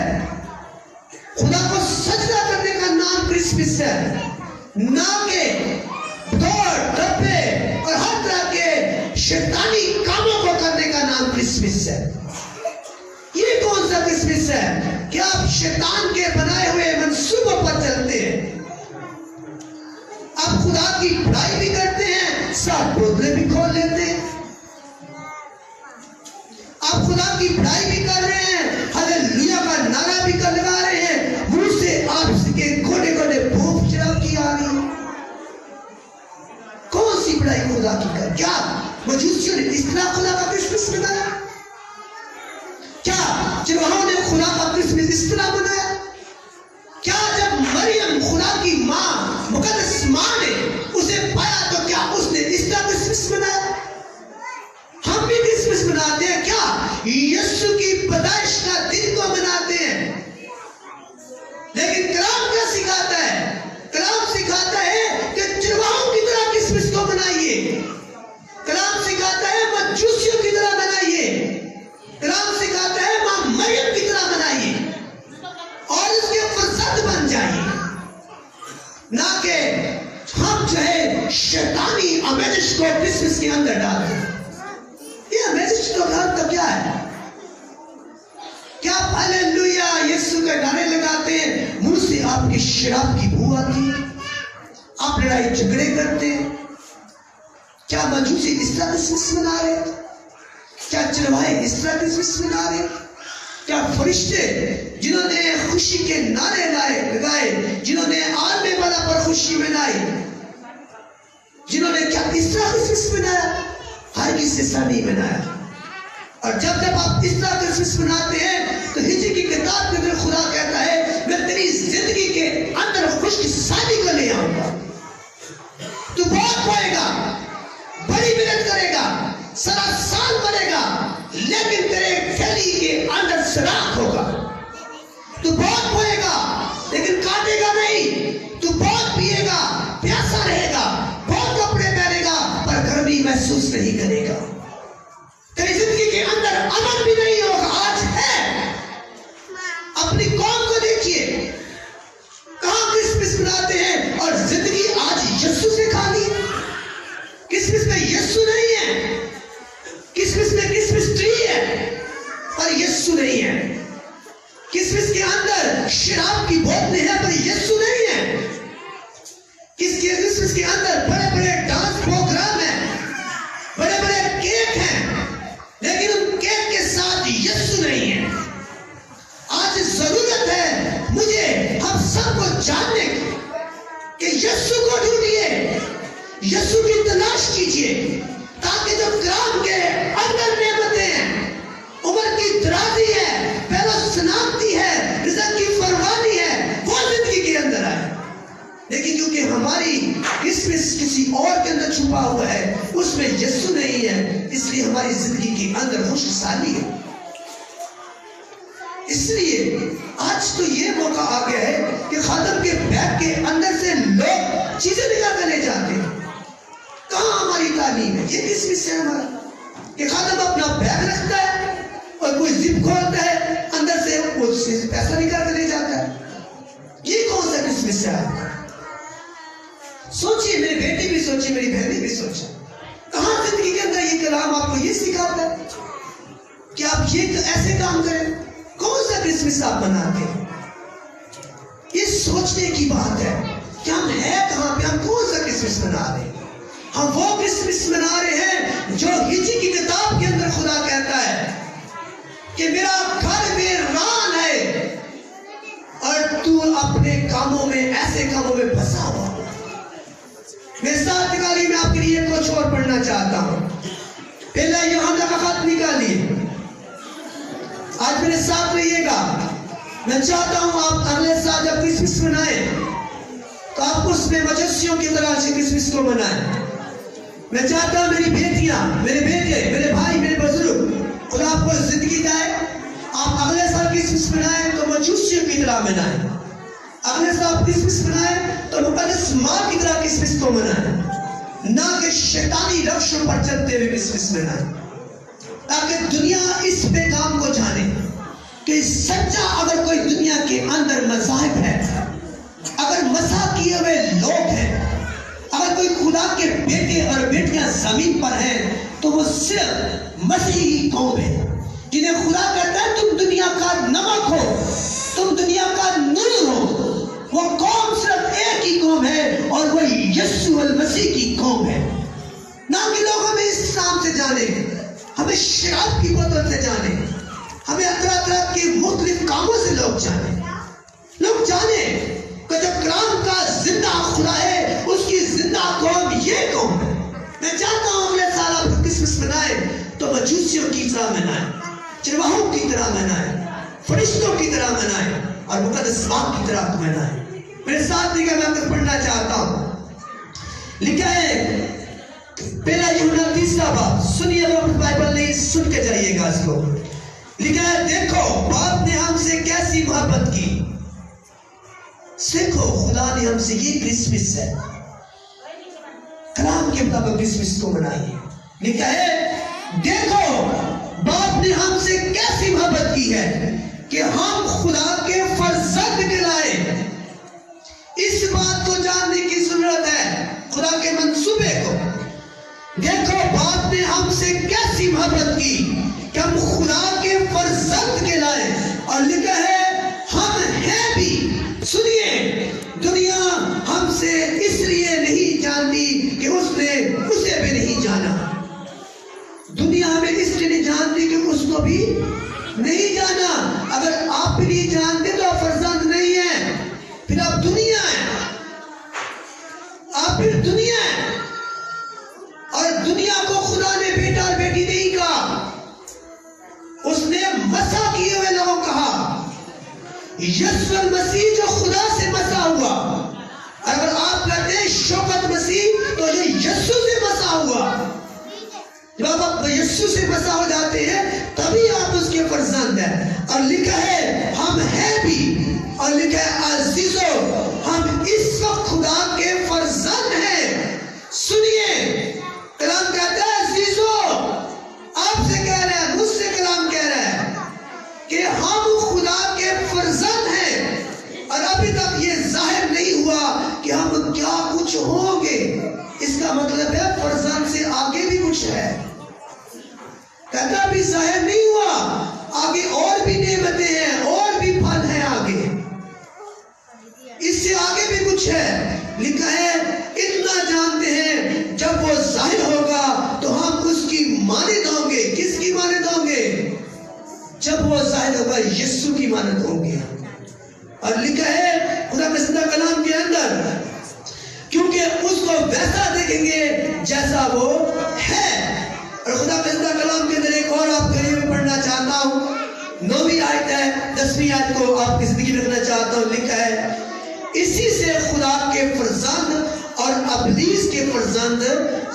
خدا کو سجدہ کرنے کا نام کرسمس ہے، نہ کہ دوڑ ڈبے اور ہر طرح کے شیطانی کاموں کو کرنے کا نام کرسمس ہے۔ یہ کون سا کرسمس ہے کہ آپ شیطان کے بنائے ہوئے منصوبوں پر چلتے ہیں؟ آپ خدا کی بڑائی بھی کرتے ہیں، ساتھ بوتلیں بھی کھول لیتے ہیں۔ آپ خدا کی بڑائی بھی کر رہے ہیں، ہاللیلویا کا نعرہ بھی لگا رہے ہیں، منہ سے آپ کے گھوڑے گھوڑے بھوپ چراغ کی آ رہی ہے۔ کون سی بڑائی خدا کی کر؟ کیا مجوسیوں نے اس طرح خدا کا کرسمس منایا؟ کیا چرواہوں نے خدا کا کرسمس اس طرح منایا؟ کیا جب مریم خدا کی ماں، مقدس ماں نے اسے پایا تو کیا اس نے اس طرح کرسمس منایا؟ ہم بھی کرسمس مناتے ہیں، کیا یسوع کی پیدائش کا دن کو مناتے ہیں، لیکن کلام کیا سکھاتا ہے؟ کلام سکھاتا ہے کہ چرواہوں کی طرح کرسمس کو منائیے، کلام سکھاتا ہے مجوسیوں کی طرح منائیے، کلام سکھاتا ہے ماں مریم کی طرح منائیے اور اس کے فرزند بن جائیے، نہ کہ ہم جو ہے شیطانی امیزش کو کرسمس کے اندر ڈالتے ہیں۔ یہ امیزش تو گھر کا کیا ہے؟ کیا ہاللیلویا یسوع کے نعرے لگاتے ہیں، منہ سے آپ کی شراب کی بو آتی ہے، آپ لڑائی جھگڑے کرتے ہیں؟ کیا مجوسی اس طرح کرسمس منا رہے؟ کیا چرواہے اس طرح کرسمس منا رہے؟ کیا فرشتے جنہوں نے خوشی کے نعرے لگائے، جنہوں نے عالم بالا پر خوشی منائی، جنہوں نے کیا اس طرح کرسمس منایا؟ ہرگز اس طرح نہیں منایا۔ اور جب آپ اس طرح کرسمس مناتے ہیں تو ہجری کی کتاب کے اندر خدا کہتا ہے میں تیری زندگی کے اندر خشک سالی کو لے آؤں گا، تو بہت پائے گا، بڑی محنت کرے گا، سارا سال مرے گا، لیکن تیرے گلی کے اندر سراخ ہوگا، تو بہت بوئے گا لیکن کاٹے گا نہیں، تو بہت پیے گا، پیاسا رہے گا، بہت کپڑے پہنے گا پر گرمی محسوس نہیں کرے گا، تیری زندگی کے اندر امن بھی نہیں ہوگا۔ آج ہے، اپنی قوم کو دیکھیے کہاں کرسمس مناتے ہیں اور زندگی آج یسوع سے خالی ہے۔ کرسمس میں یسوع نہیں ہے، یسو نہیں ہے. کرسمس کے اندر شراب کی بوتلیں ہیں پر یسو نہیں ہے. کرسمس کے اندر بڑے بڑے ڈانس پروگرام ہیں, بڑے بڑے کیک ہیں, لیکن ان کیک کے ساتھ یسو نہیں ہے. آج ضرورت ہے مجھے ہم سب کو جاننے کی کہ یسو کو ڈھونڈیے, یسو کی تلاش کیجیے, تاکہ جو کلام کے اندر نعمتیں ہیں, عمر کی درازی ہے, پہلو شناختی ہے, رزق کی فراوانی ہے, وہ زندگی کے اندر آئے. لیکن کیونکہ ہماری کرسمس کسی اور کے اندر چھپا ہوا ہے, اس میں یسوع نہیں ہے, اس لیے ہماری زندگی کے اندر خوشحالی ہے. اس لیے آج تو یہ موقع آ گیا ہے کہ خادم کے بیگ کے اندر سے لوگ چیزیں نکال کر لے جاتے ہیں. کہاں ہماری تعلیم ہے؟ یہ کرسمس ہے ہمارا کہ خادم اپنا بیگ رکھتا ہے اور کوئی زپ کھولتا ہے, اندر سے وہ پیسہ نکال کر لے جاتا ہے. یہ کون سا کرسمس ہے؟ سوچئے, میرے بیٹی بھی سوچے, میری بہنیں بھی سوچے, کہاں زندگی کے اندر یہ کلام آپ کو یہ سکھاتا ہے کہ آپ یہ ایسے کام کریں؟ کون سا کرسمس آپ مناتے ہیں؟ یہ سوچنے کی بات ہے کہ ہم ہیں کہاں پہ, ہم کون سا کرسمس منا رہے ہیں. ہم وہ کرسمس منا رہے ہیں جو ہجری کی کتاب کے اندر خدا کہتا ہے کہ میرا گھر ویران ہے اور تو اپنے کاموں میں, ایسے کاموں میں پھنسا ہوا. میں ساتھ نکالی, میں آپ کے لیے کچھ اور پڑھنا چاہتا ہوں. پہلا یوحنا کا خط نکالیے, آج میرے ساتھ رہیے گا. میں چاہتا ہوں آپ اگلے سال جب کرسمس منائیں تو آپ اس میں مجوسیوں کی طرح سے کرسمس کو منائیں. میں چاہتا ہوں میری بیٹیاں, میرے بیٹے, میرے بھائی, میرے بزرگ, خدا آپ کو زندگی دائے, آپ اگلے سال کرسمس منائیں تو مجوسیوں کی طرح منائیں. اگلے سال کرسمس منائیں تو مقدس ماں کی طرح کرسمس کو منائیں, نہ کہ شیطانی روشوں پر چلتے ہوئے کرسمس منائیں, تاکہ دنیا اس پیغام کو جانے کہ سچا اگر کوئی دنیا کے اندر مذاہب ہے, اگر مسیح کیے ہوئے لوگ ہیں, اگر کوئی خدا کے بیٹے اور بیٹیاں زمین پر ہیں, تو وہ صرف مسیحی قوم ہے جنہیں خدا کہتا ہے تم دنیا کا نمک ہو, تم دنیا کا نور ہو. وہ قوم صرف ایک ہی قوم ہے اور وہ یسوع المسیح کی قوم ہے. نہ کہ لوگ ہمیں اس نام سے جانے, ہمیں شراب کی بوتل سے جانے, ہمیں طرح طرح کے مختلف کاموں سے لوگ جانے کہ جو کلام کا زندہ خدا ہے, اس کی زندہ قوم یہ قوم ہے. میں چاہتا ہوں اگلے سال آپ کرسمس منائے تو مجوسیوں کی طرح منائے, چرواہوں کی طرح منائے, فرشتوں کی طرح منائے اور مقدس باپ کی طرح منائے. میرے ساتھ لکھا, میں آپ کو پڑھنا چاہتا ہوں. لکھا ہے پہلا یوحنا 3 باب, سنیے, اگر بائبل نہیں سن کے جائیے گا اس کو. لکھا ہے دیکھو باپ نے ہم سے کیسی محبت کی, سیکھو خدا نے ہم سے, یہ کرسمس ہے, کلام کے مطابق کرسمس کو منائیے. لکھا ہے دیکھو باپ نے ہم سے کیسی محبت کی ہے کہ ہم خدا کے فرزند کہلائے. اس بات کو جاننے کی ضرورت ہے, خدا کے منصوبے کو. دیکھو باپ نے ہم سے کیسی محبت کی کہ ہم خدا کے فرزند کہلائے. اور لکھا ہے ہم ہیں بھی, سنیے, دنیا ہم سے اس لیے نہیں جانتی کہ اس نے اسے بھی نہیں جانا. دنیا ہمیں اس لیے نہیں جانتی کہ اس کو بھی نہیں جانا. اگر آپ بھی نہیں جانتے تو آپ فرزند نہیں ہیں, پھر آپ دنیا ہیں, آپ پھر دنیا ہیں. اور دنیا کو خدا نے بیٹا اور بیٹی نہیں کہا, اس نے مسیح کیے ہوئے لوگوں کہا. یسوع المسیح جو خدا سے مسیح ہوا, اگر آپ کہتے ہیں شوکت مسیح تو یہ یسوع سے مسیح ہوا. جب آپ یسوع سے مسیح ہو جاتے ہیں تبھی آپ اس کے فرزند ہیں. اور لکھا ہے ہم ہیں بھی, اور لکھا ہے عزیزو ہم اس وقت خدا کے فرزند ہیں. سنیے, کلام کہتا ہے عزیزو, آپ سے کہہ رہا ہے, مجھ سے کلام کہہ رہا ہے کہ ہم خدا کے فرزند ہیں, اور ابھی تک یہ ظاہر نہیں ہوا کہ ہم کیا کچھ ہوں گے. اس کا مطلب ہے فرزند سے آگے بھی کچھ ہے. کہتا ابھی ظاہر نہیں ہوا, آگے اور بھی نعمتیں ہیں، اور بھی پھل ہیں آگے، اس سے آگے بھی کچھ ہے۔ لکھا ہے اتنا جانتے ہیں جب وہ ظاہر ہوگا تو ہم اس کی مانند ہوں گے۔ کس کی مانند ہوں گے؟ جب وہ ظاہر ہوگا یسوع کی مانند ہوں گے۔ اور لکھا ہے خدا کے زندہ کلام کے اندر، کیونکہ اس کو ویسا دیکھیں گے جیسا وہ ہے۔ اور خدا کے زندہ کلام کے اندر ایک اور آپ کے لیے پڑھنا چاہتا ہوں، 9ویں آیت ہے، 10ویں آیت کو آپ کی زندگی میں رکھنا چاہتا ہوں۔ لکھا ہے اسی سے خدا کے فرزند اور ابلیس کے فرزند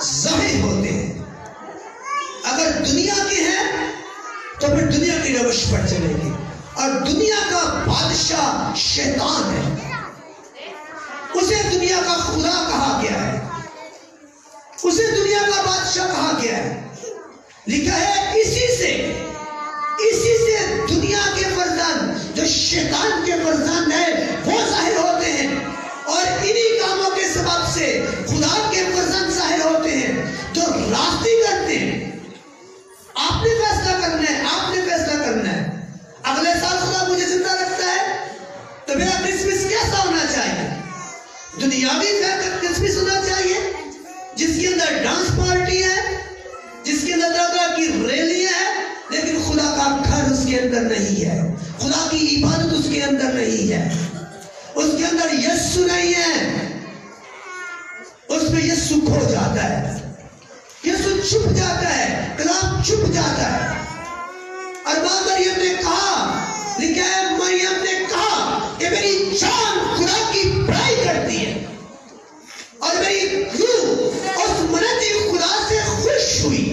ظاہر ہوتے ہیں۔ اگر دنیا کے ہیں تو پھر دنیا کی روش پر چلے گی، اور دنیا کا بادشاہ شیطان ہے، اسے دنیا کا خدا کہا گیا ہے، اسے دنیا کا بادشاہ کہا گیا ہے۔ لکھا ہے اسی سے دنیا کے فرزند جو شیطان کے فرزند ہیں وہ ظاہر ہوتے ہیں، اور انہی کاموں کے سبب سے خدا کے فرزند ظاہر ہوتے ہیں جو راستی کرتے ہیں۔ آپ نے فیصلہ کرنا ہے، آپ نے فیصلہ کرنا ہے۔ اگلے سال خدا مجھے زندہ رکھتا ہے تو میرا کرسمس کیسا ہونا چاہیے؟ دنیاوی کرسمس ہونا چاہیے جس کے اندر ڈانس پارٹی ہے، جس کے اندر طرح طرح کی ریلیاں ہیں، لیکن خدا کا گھر اس کے اندر نہیں ہے، خدا کی عبادت اس کے اندر نہیں ہے، اس کے اندر یسوع نہیں ہے، اس میں یسوع کھو جاتا ہے، یسوع چھپ جاتا ہے، کلام چھپ جاتا ہے۔ اور ماں مریم نے کہا، لکھا ہے مریم نے کہا کہ میری جان خدا کی بڑائی کرتی ہے، اور میری روح اس منتی خدا سے خوش ہوئی۔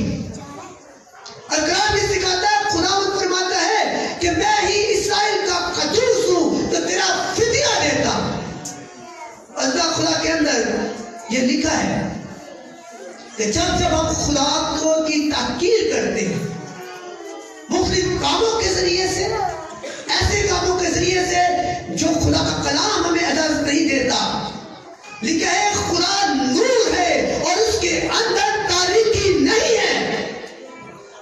اور کلام یہ سکھاتا ہے، خداوند فرماتا ہے کہ میں ہی اسرائیل کا قدوس ہوں تو تیرا فدیہ دیتا ہوں۔ اور خدا کے اندر یہ لکھا ہے کہ جب ہم خدا کی تحقیر کرتے ہیں مختلف کاموں کے ذریعے سے، ایسے کاموں کے ذریعے سے جو خدا کا کلام ہمیں اجازت نہیں دیتا۔ لکھا ہے خدا نور ہے اور اس کے اندر تاریکی نہیں ہے،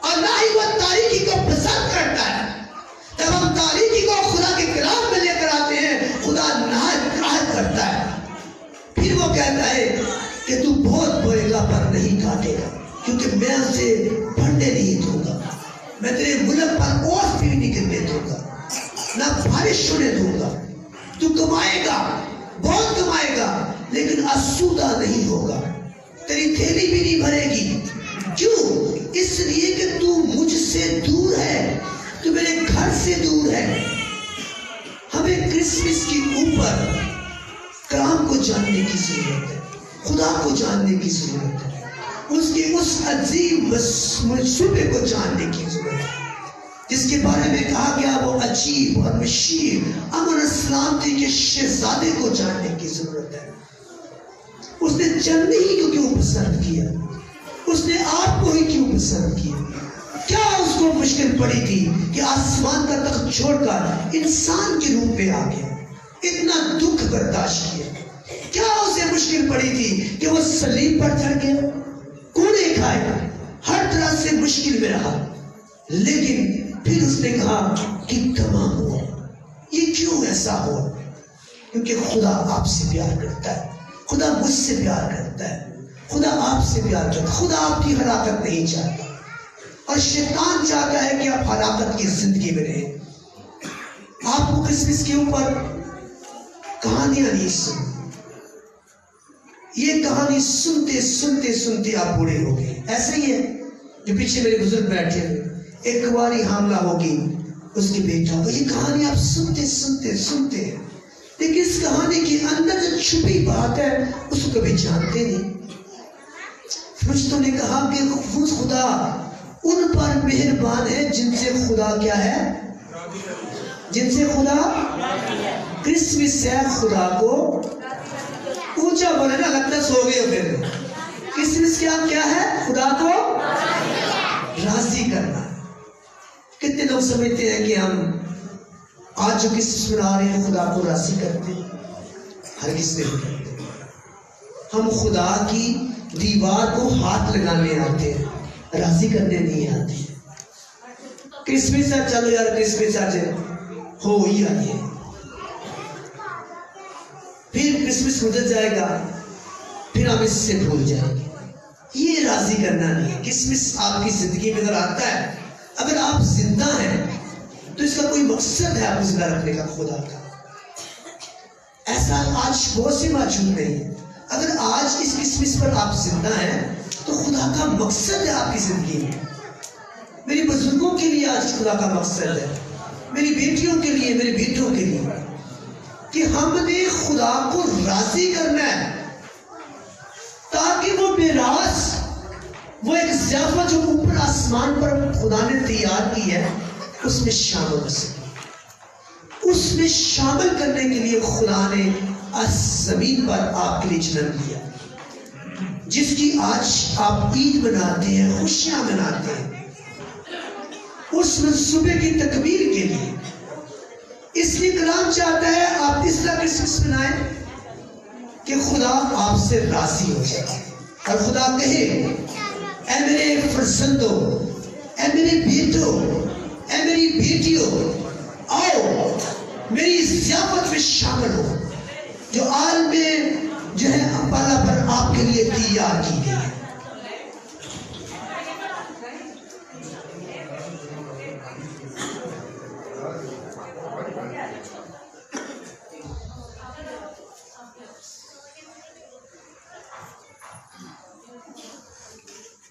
اور نہ ہی وہ تاریکی کو پسند کرتا ہے۔ جب ہم تاریکی کو خدا کے کلام میں لے کر آتے ہیں خدا نہایت راحت کرتا ہے۔ پھر وہ کہتا ہے کہ تو بہت بوئے گا پر نہیں کاٹے گا، کیونکہ میں اسے بڑھنے نہیں دوں گا، میں تیرے ملک پر اوس بھی نہیں گرنے دوں گا، نہ بارش ہونے دوں گا۔ تو کمائے گا، بہت کمائے گا، لیکن آسودہ نہیں ہوگا، تیری تھیلی بھی نہیں بھرے گی۔ کیوں؟ اس لیے کہ تو مجھ سے دور ہے، تو میرے گھر سے دور ہے۔ ہمیں کرسمس کے اوپر کلام کو جاننے کی ضرورت ہے، خدا کو جاننے کی ضرورت ہے، اس کے اس عظیم منصوبے کو جاننے کی ضرورت ہے جس کے بارے میں کہا گیا وہ عجیب اور مشیر امن السلامتی کے شہزادے کو جاننے کی ضرورت ہے۔ اس نے جنمی ہی کو کیوں پسند کیا؟ اس نے آپ کو ہی کیوں پسند کیا؟ کیا اس کو مشکل پڑی تھی کہ آسمان کا تخت چھوڑ کر انسان کے روپ میں آ گیا، اتنا دکھ برداشت کیا؟ کیا اسے مشکل پڑی تھی کہ وہ صلیب پر چڑھ گیا، کوڑے کھائے، ہر طرح سے مشکل میں رہا، لیکن پھر اس نے کہا کہ تمام ہوا۔ یہ کیوں ایسا ہوا؟ کیونکہ خدا آپ سے پیار کرتا ہے، خدا مجھ سے پیار کرتا ہے، خدا آپ سے پیار کرتا ہے، خدا آپ کی ہلاکت نہیں چاہتا، اور شیطان چاہتا ہے کہ آپ ہلاکت کی زندگی میں رہیں۔ آپ کو کرسمس کے اوپر کہانیاں نہیں سنی، یہ کہانی سنتے سنتے سنتے آپ بوڑھے ہو گئے۔ ایسے ہی ہے جو پیچھے میرے بزرگ بیٹھے ہوئے، ایک کواری حاملہ ہوگی، اس کے بیٹا ہوگا، یہ کہانی آپ سنتے سنتے سنتے ہیں، لیکن اس کہانی کے اندر جو چھپی بات ہے اس کو کبھی جانتے نہیں۔ فرشتوں نے کہا کہ خدا ان پر مہربان ہے جن سے خدا کیا ہے، جن سے خدا کرسمس ہے، خدا کو اونچا بولے نا، لگتا سو گئے ہو پھر۔ کرسمس کیا ہے؟ خدا کو راضی کرنا۔ کتنے لوگ سمجھتے ہیں کہ ہم آج جو کرسمس منا رہے ہیں خدا کو راضی کرتے ہیں؟ ہرگز نہیں کرتے۔ ہم خدا کی دیوار کو ہاتھ لگانے آتے ہیں، راضی کرنے نہیں آتے۔ کرسمس ہے، چلو یار کرسمس آج ہو ہی آئی ہے، پھر کرسمس گزر جائے گا، پھر ہم اس سے بھول جائیں گے. یہ راضی کرنا نہیں ہے. کرسمس آپ کی زندگی میں اگر آتا ہے، اگر آپ زندہ ہیں تو اس کا کوئی مقصد ہے آپ کو زندہ رکھنے کا خدا کا. ایسا آج بہت سے موجود نہیں ہے. اگر آج اس کرسمس پر آپ زندہ ہیں تو خدا کا مقصد ہے آپ کی زندگی میں. میری بزرگوں کے لیے آج خدا کا مقصد ہے، میری بیٹیوں کے لیے، میرے بیٹوں کے لیے، کہ ہم نے خدا کو راضی کرنا ہے تاکہ وہ میراث، وہ ایک ضیافت جو اوپر آسمان پر خدا نے تیار کی ہے، اس میں شامل ہو سکے. اس میں شامل کرنے کے لیے خدا نے آج زمین پر آپ کے لیے جنم لیا، جس کی آج آپ عید مناتے ہیں، خوشیاں مناتے ہیں، اس منصوبے کی تکمیل کے لیے. اس لیے کلام چاہتا ہے آپ اس طرح کرسمس منائیں کہ خدا آپ سے راضی ہو جائے، اور خدا کہے اے میرے فرزندوں، اے میرے بیٹوں، اے میری بیٹیوں، آؤ میری ضیافت میں شامل ہو جو عالم میں جو ہے بالا پر آپ کے لیے تیار کی گئی ہے.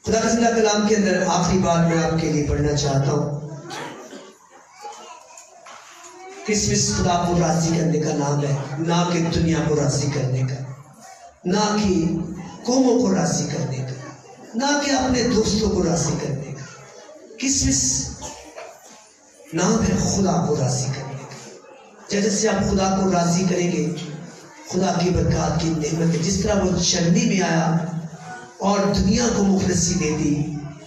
خدا کا زندہ کلام کے اندر آخری بات میں آپ کے لیے پڑھنا چاہتا ہوں. کرسمس خدا کو راضی کرنے کا نام ہے، نہ کہ دنیا کو راضی کرنے کا، نہ کہ قوموں کو راضی کرنے کا، نہ کہ اپنے دوستوں کو راضی کرنے کا. کرسمس نام ہے خدا کو راضی کرنے کا. جیسے آپ خدا کو راضی کریں گے، خدا کی برکات کی نعمت ہے. جس طرح وہ چرنی میں آیا اور دنیا کو مخلصی دے دی،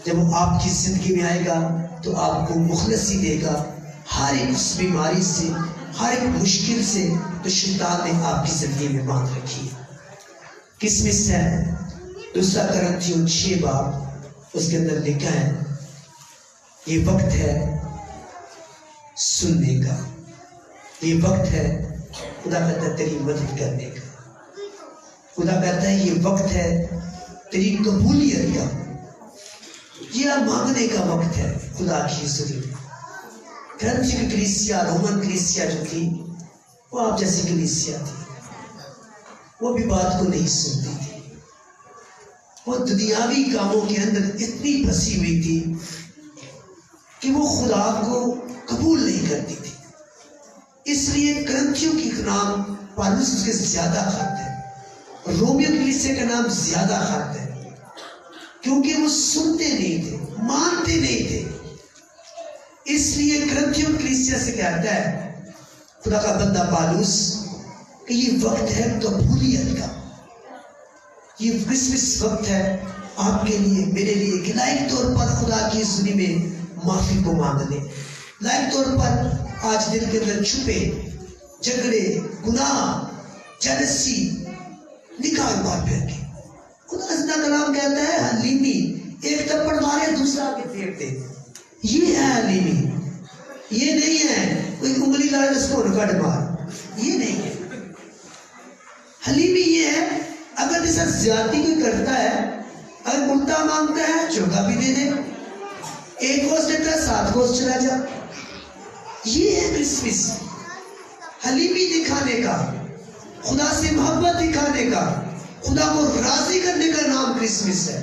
جب وہ آپ کی زندگی میں آئے گا تو آپ کو مخلصی دے گا. ہر ایک اس بیماری سے، ہر ایک مشکل سے تو شیطان نے آپ کی زندگی میں باندھ رکھی ہے. کرسمس ہے، دوسرا کرنتھیوں 6 باب اس کے اندر لکھا ہے یہ وقت ہے سننے کا، یہ وقت ہے خدا کہتا ہے تیری مدد کرنے کا. خدا کہتا ہے یہ وقت ہے تیری قبولیت کا، یہ مانگنے کا وقت ہے خدا کی حضوری میں. کرنتھی کی کلیسیا، رومن کلیسیا جو تھی، وہ آپ جیسی کلیسیا تھی، وہ بھی بات کو نہیں سنتی تھی. وہ دنیاوی کاموں کے اندر اتنی پھنسی ہوئی تھی کہ وہ خدا کو قبول نہیں کرتی تھی. اس لیے کرنتھیوں کی نام پالوس اس کے زیادہ خط ہے، رومیو کلیسیا کا نام زیادہ خط ہے، کیونکہ وہ سنتے نہیں تھے، مانتے نہیں تھے. اس لیے کرنتھیوں کلیسیا سے کہتا ہے خدا کا بندہ پالوس کہ یہ وقت ہے قبولیت کا. یہ کرسمس وقت ہے آپ کے لیے، میرے لیے، کہ لائق طور پر خدا کی حضوری میں معافی کو مانگنے، لائق طور پر آج دل کے اندر چھپے جھگڑے، گناہ، جلسی نکال مار پھر کے. خدا زندہ کلام کہتا ہے حلیمی، ایک تھپڑ مارے دوسرا کے پھیر دے. یہ ہے حلیمی، یہ نہیں ہے کوئی انگلی لائے اس کو کٹ مار، یہ نہیں ہے. حلیمی یہ ہے اگر جیسا زیادتی کوئی کرتا ہے، اگر الٹا مانگتا ہے چوکا بھی دے دے، ایک گوشت دیتا ہے 7 گوشت چلا جا. یہ ہے کرسمس، حلیمی دکھانے کا، خدا سے محبت دکھانے کا، خدا کو راضی کرنے کا نام کرسمس ہے.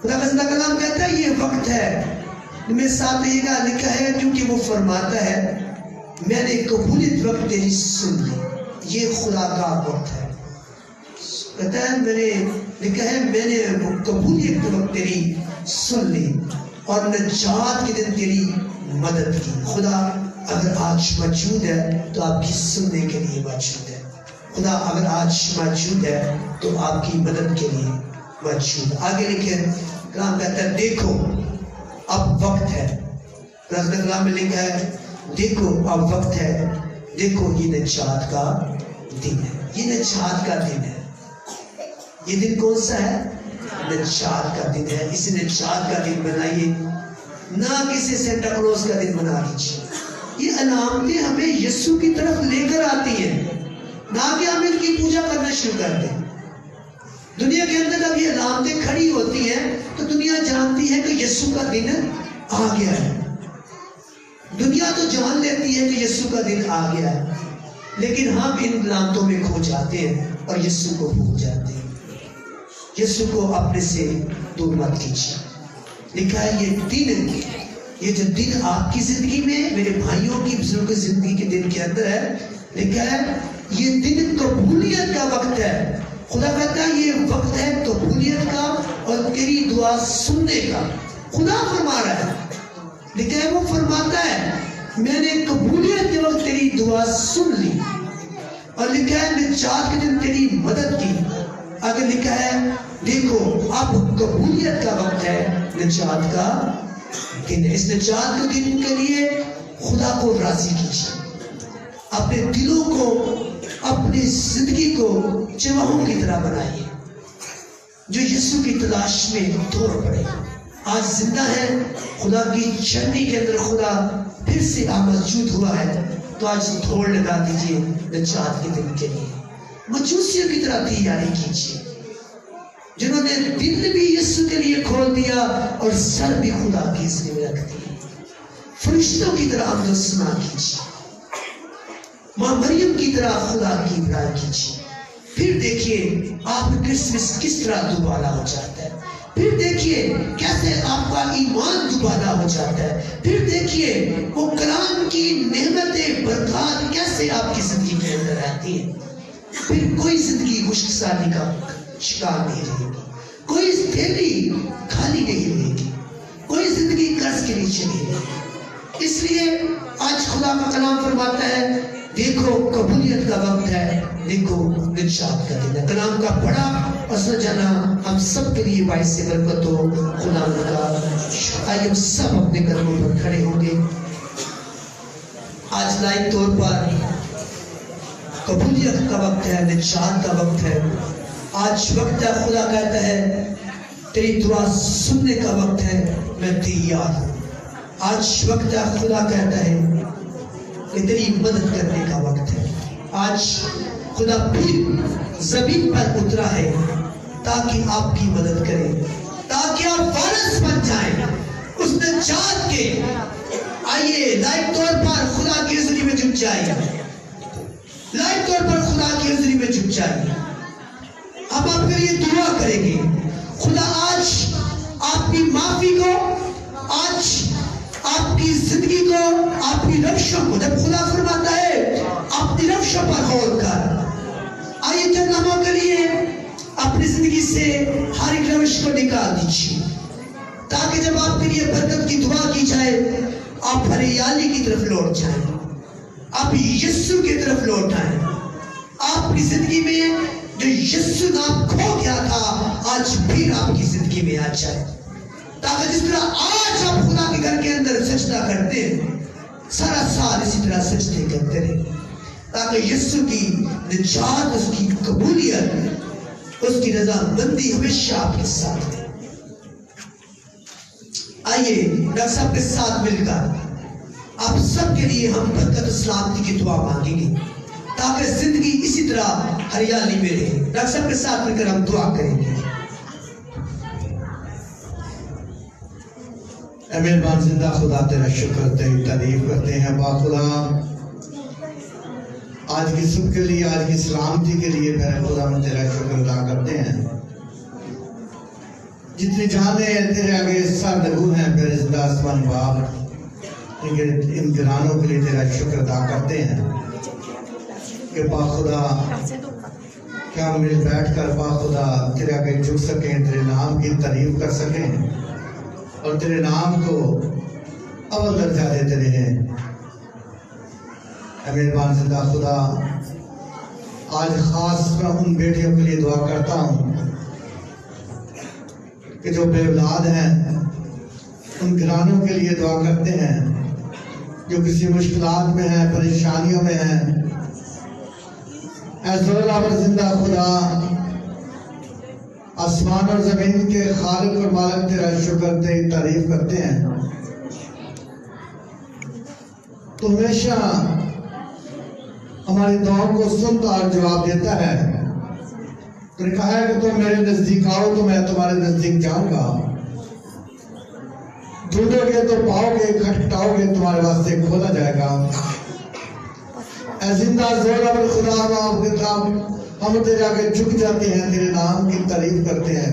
خدا کا زندہ کلام کہتا ہے یہ وقت ہے، میں ساتھ یہ گا لکھا ہے کیونکہ وہ فرماتا ہے میں نے قبولیت وقت تیری سن لی. یہ خدا کا وقت ہے. کہتا ہے میں نے لکھا ہے میں نے قبولیت وقت تیری سن لی اور نجات کے دن تیری مدد کی. خدا اگر آج موجود ہے تو آپ کی سننے کے لیے موجود ہے. خدا اگر آج موجود ہے تو آپ کی مدد کے لیے موجود ہے. آگے لکھے کلام کہتا ہے دیکھو اب وقت ہے. رضا کلام میں لکھا ہے دیکھو اب وقت ہے، دیکھو یہ نجات کا دن ہے. یہ نجات کا دن ہے. یہ دن کون سا ہے؟ نجات کا دن ہے. اس نجات کا دن بنائیے. نہ کسی سینٹا کلوز کا دن منا لیجیے۔ یہ علامتیں ہمیں یسوع کی طرف لے کر آتی ہیں، نہ کہ ہم ان کی پوجا کرنا شروع کر دیں۔ دنیا کے اندر اب یہ علامتیں کھڑی ہوتی ہیں تو دنیا جانتی ہے کہ یسوع کا دن آ گیا ہے۔ دنیا تو جان لیتی ہے کہ یسوع کا دن آ گیا ہے، لیکن ہم ان علامتوں میں کھو جاتے ہیں اور یسوع کو بھول جاتے ہیں۔ یسوع کو اپنے سے دور مت کیجیے۔ لکھا ہے یہ جو دن آپ کی زندگی میں، میرے بھائیوں کی، بزرگوں کی زندگی کے دن کے اندر ہے، لکھا ہے یہ دن قبولیت کا وقت ہے۔ خدا کہتا ہے یہ وقت ہے قبولیت کا اور تیری دعا سننے کا۔ خدا فرما رہا ہے، لکھا ہے وہ فرماتا ہے میں نے قبولیت کے وقت تیری دعا سن لی، اور لکھا ہے نجات کے دن تیری مدد کی۔ اگر لکھا ہے دیکھو اب قبولیت کا وقت ہے، نجات کا دن ہے۔ اس نجات کے دن کے لیے خدا کو راضی کیجیے، اپنے دلوں کو، اپنی زندگی کو چواہوں کی طرح بنائیے جو یسوع کی تلاش میں دوڑ پڑے۔ آج زندہ ہے، خدا کی چرنی کے اندر خدا پھر سے موجود ہوا ہے، تو آج دوڑ لگا دیجیے نجات کے دن کے لیے۔ مجوسیوں کی طرح تیاری کیجیے جنہوں نے دل بھی یسوع کے لیے کھول دیا اور سر بھی خدا کی عزت میں رکھ دی۔ فرشتوں کی طرح حمد و ثنا کیجیے، ماں مریم کی طرح خدا کی بڑائی کیجیے۔ پھر دیکھیے آپ کرسمس کس طرح دوبالا ہو جاتا ہے، پھر دیکھیے کیسے آپ کا ایمان دوبالا ہو جاتا ہے، پھر دیکھیے وہ کلام کی نعمتیں، برکات کیسے آپ کی زندگی کے اندر رہتی ہیں۔ پھر کوئی زندگی خشک سالی کا شکار نہیں رہے گی، کوئی تھیلی خالی نہیں رہے گی، کوئی زندگی قرض کے نیچے نہیں رہے گی۔ اس لیے آج خدا کا کلام فرماتا ہے دیکھو قبولیت کا وقت ہے، دیکھو نجات کا دن ہے۔ کلام کا پڑھا اور سمجھنا ہم سب کے لیے باعث برکت ہو۔ خدا کا آئیے ہم سب اپنے قدموں پر کھڑے ہوں گے۔ آج لائن طور پر قبولیت کا وقت ہے، نجات کا وقت ہے۔ آج وقت ہے، خدا کہتا ہے تیری دعا سننے کا وقت ہے، میں تیار ہوں۔ آج وقت ہے، خدا کہتا ہے کہ تیری مدد کرنے کا وقت ہے۔ آج خدا پھر زمین پر اترا ہے تاکہ آپ کی مدد کرے، تاکہ آپ وارث بن جائیں اس نجات کے۔ آئیے لائیو طور پر خدا کی حضوری میں جھک جائیں، لائیو طور پر خدا کی حضوری میں جھک جائیں۔ ہم آپ کے لیے دعا کریں گے۔ خدا آج آپ کی معافی کو، آج آپ کی زندگی کو، آپ کی روشوں کو، جب خدا فرماتا ہے اپنی روشوں پر غور کر، آئیے چند لمحوں کے لیے اپنی زندگی سے ہر ایک روش کو نکال دیجیے، تاکہ جب آپ کے لیے برکت کی دعا کی جائے آپ ہریالی کی طرف لوٹ جائیں، آپ یسوع کی طرف لوٹ آئیں۔ آپ کی زندگی میں جو یسوع نام کھو گیا تھا آج پھر آپ کی زندگی میں آ جائے، تاکہ جس طرح آج آپ خدا کے گھر کے اندر سجدہ کرتے ہیں سارا سال اسی طرح سجدے کرتے رہیں، تاکہ یسوع کی نجات، اس کی قبولیت، اس کی رضا مندی ہمیشہ آپ کے ساتھ ہے۔ آئیے ڈاکٹر صاحب کے ساتھ مل کر آپ سب کے لیے ہم برکت و سلامتی کی دعا مانگیں گے، تاکہ زندگی اسی طرح ہریالی میں رہے۔ ڈاکٹر صاحب کے ساتھ مل کر ہم دعا کریں گے۔ اے مہربان زندہ خدا تیرا شکر تیری تعریف کرتے ہیں با خدا، آج کی صبح کے لیے، آج کی سلامتی کے لیے میرے خدا ہم تیرا شکر ادا کرتے ہیں۔ جتنی جانیں تیرے آگے سر لگو ہیں میرے زندہ آسمان باپ، ان گرانوں کے لیے تیرا شکر ادا کرتے ہیں کہ با خدا کیا مل بیٹھ کر با خدا تیرے آگے جھک سکیں، تیرے نام کی تعریف کر سکیں اور تیرے نام کو اول درجہ دیتے رہیں۔ اے مہربان زندہ خدا، آج خاص میں ان بیٹیوں کے لیے دعا کرتا ہوں کہ جو بے اولاد ہیں، ان گھرانوں کے لیے دعا کرتے ہیں جو کسی مشکلات میں ہیں، پریشانیوں میں ہیں۔ اے زورآور زندہ خدا، آسمان اور زمین کے خالق اور مالک تیرا شکر تیری تعریف کرتے ہیں تو ہمیشہ ہماری دعاؤں کو سنتا اور جواب دیتا ہے. تو نے کہا ہے کہ تم میرے نزدیک آؤ تو میں تمہارے نزدیک جاؤں گا. ڈھونڈو گے تو پاؤ گے, کھٹکھٹاؤ گے تمہارے واسطے کھولا جائے گا. اے زندہ زورا بر خدا باپ کے خلاف ہم تیرے آگے جھک جاتے ہیں, تیرے نام کی تعریف کرتے ہیں.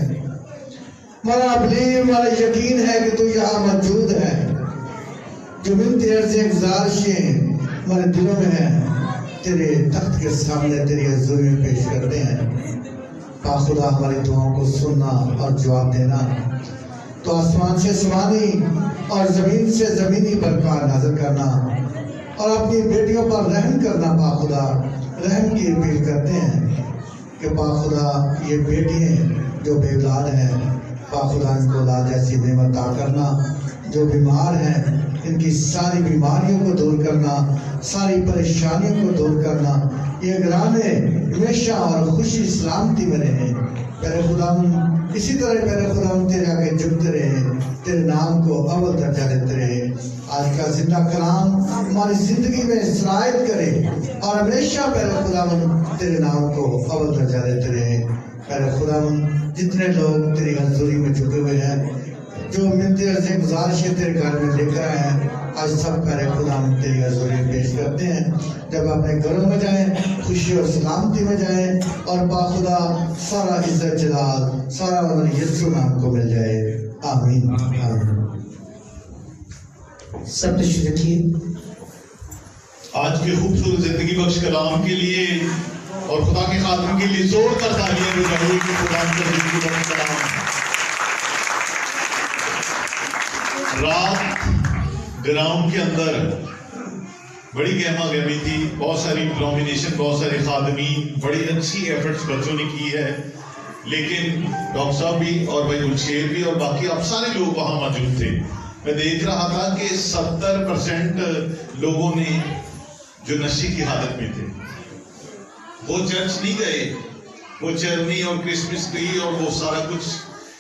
ہمارا بلیو, ہمارا یقین ہے کہ تو یہاں موجود ہے. جو منتیں عرضیں گزارشیں ہمارے دلوں میں ہیں تیرے تخت کے سامنے تیری حضور میں پیش کرتے ہیں. پا خدا ہماری دعاؤں کو سننا اور جواب دینا, تو آسمان سے آسمانی اور زمین سے زمینی برکات نازل کرنا اور اپنی بیٹیوں پر رحم کرنا. پا خدا رحم کی اپیل کرتے ہیں کہ پا خدا یہ بیٹیاں جو بے اولاد ہیں, پا خدا ان کو اولاد ایسی نعمت عطا کرنا. جو بیمار ہیں ان کی ساری بیماریوں کو دور کرنا, ساری پریشانیوں کو دور کرنا. یہ گھرانے ہمیشہ اور خوشی سلامتی میں رہیں. پیارے خداوند اسی طرح پیارے خداوند تیرے آگے جھکتے رہیں, تیرے نام کو اول درجہ دیتے رہیں. آج کا زندہ کلام ہماری زندگی میں سرایت کرے اور ہمیشہ پیارے خداوند تیرے نام کو اول درجہ دیتے رہیں. پیارے خداوند جتنے لوگ تیری حضوری میں جھکے ہوئے ہیں, جو منتیں عرضیں گزارشیں تیرے گھر میں لے کر آئے ہیں, آج سب پیارے خدا ہم تیری حضوری میں پیش کرتے ہیں. جب اپنے گھروں میں جائیں خوشی اور سلامتی میں جائیں, اور با خدا سارا عزت جلال سارا عمر یسوع نام کو مل جائے. آمین. سب تشریف رکھیے. آج کے خوبصورت زندگی بخش کلام کے لیے اور خدا کے خادم کے لیے زور کر تالیاں بجائیے کہ خدا کا زندگی بخش کلام. رات گراؤنڈ کے اندر بڑی گہما گہمی تھی, بہت ساری ڈومینیشن, بہت سارے خادمین, بڑی اچھی ایفرٹس بچوں نے کی ہے, لیکن ڈاکٹر صاحب بھی اور بھائی گلشیر بھی اور باقی آپ سارے لوگ وہاں موجود تھے. میں دیکھ رہا تھا کہ 70% لوگوں نے جو نشے کی حالت میں تھے وہ چرچ نہیں گئے, وہ چرنی اور کرسمس ٹری اور وہ سارا کچھ.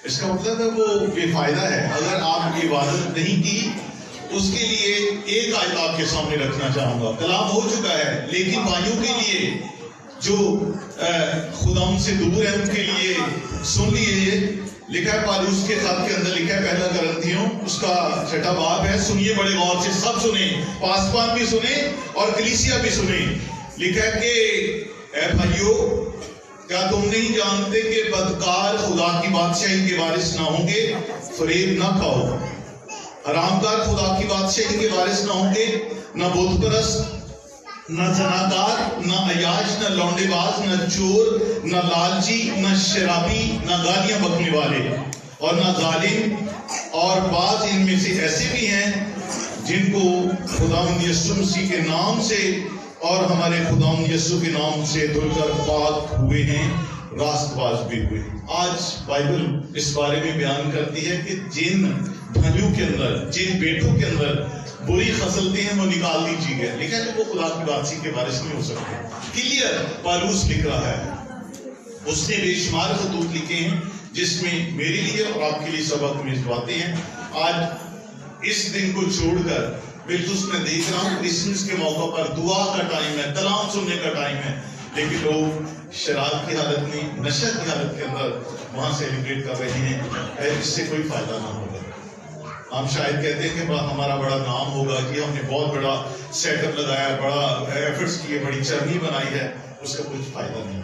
اس کا مطلب ہے وہ بے فائدہ ہے. اگر آپ کی عبادت نہیں کی, اس کے لیے ایک آیت آپ کے سامنے رکھنا چاہوں گا. کلام ہو چکا ہے, لیکن بھائیوں کے لیے جو خدا ان سے دور ہے ان کے لیے سن لیے. لکھا ہے پالوس کے خط کے اندر, لکھا ہے پہلا کرنتھیوں اس کا 6واں باب ہے. سنیے بڑے غور سے, سب سنیں, پاسبان بھی سنیں اور کلیسیا بھی سنیں. لکھا ہے کہ اے بھائیو, کیا تم نہیں جانتے کہ بدکار خدا کی بادشاہی کے وارث نہ ہوں گے؟ فریب نہ کھاؤ. حرامکار خدا کی بادشاہی کے وارث نہ ہوں گے. نہ بت پرست, نہ زناکار, نہ عیاش, نہ لونڈے باز, نہ چور, نہ لالچی, نہ شرابی, نہ گالیاں بکنے والے, اور نہ ظالم. اور بعض ان میں سے ایسے بھی ہیں جن کو خداوند یسوع مسیح کے نام سے اور ہمارے خداوند یسوع کے نام سے دھل کر پاک ہوئے ہیں, راست باز بھی ہوئے. آج بائبل اس بارے میں بیان کرتی ہے کہ جن بھائیوں کے اندر, جن بیٹوں کے اندر بری خصلتیں ہیں وہ نکال دیجیے گئے. لکھا ہے کہ وہ خدا کی بادشاہی کے وارث نہیں ہو سکتے. کلیئر پالوس لکھ رہا ہے. اس نے بے شمار خطوط لکھے ہیں جس میں میرے لیے اور آپ کے لیے سبق میں باتیں ہیں. آج اس دن کو چھوڑ کر بالخصوص میں دیکھ رہا ہوں کرسمس کے موقع پر دعا کا ٹائم ہے, کلام سننے کا ٹائم ہے, لیکن لوگ شراب کی حالت میں, نشہ کی حالت کے اندر وہاں سیلیبریٹ کر رہے ہیں. اس سے کوئی فائدہ نہ ہوگا. ہم شاید کہتے ہیں کہ ہمارا بڑا نام ہوگا کہ ہم نے بہت بڑا سیٹ اپ لگایا, بڑا ایفرٹس کیے, بڑی چرنی بنائی ہے, اس کا کچھ فائدہ نہیں.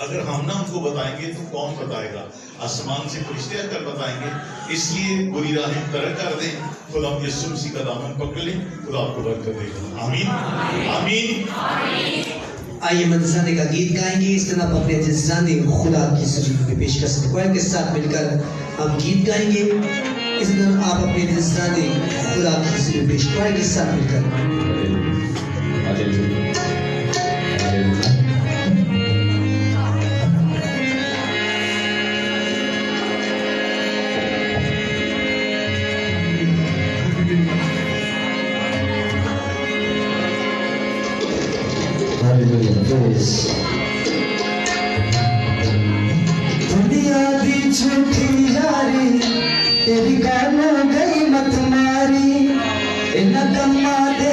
اگر ہم نہ ان کو بتائیں گے تو کون بتائے گا؟ آسمان سے فرشتے آ کر بتائیں گے. اس لیے بری راہیں ترک کر دیں, خدا یسوع مسیح کا دامن پکڑ لیں, خدا آپ کو برکت دے گا. آمین آمین. آئیے منزانے کا گیت گائیں گے. اس طرح اپنے جزانے خدا کی سجود کی پیش کر سکتے. کوئل کے ساتھ مل کر ہم گیت گائیں گے. اس طرح آپ اپنے جزانے خدا کی سجود پیش کوئل کے ساتھ مل کر. دنیا دی جھوٹی یاری تیری گالوں گئی مت ماری, ان دماں دے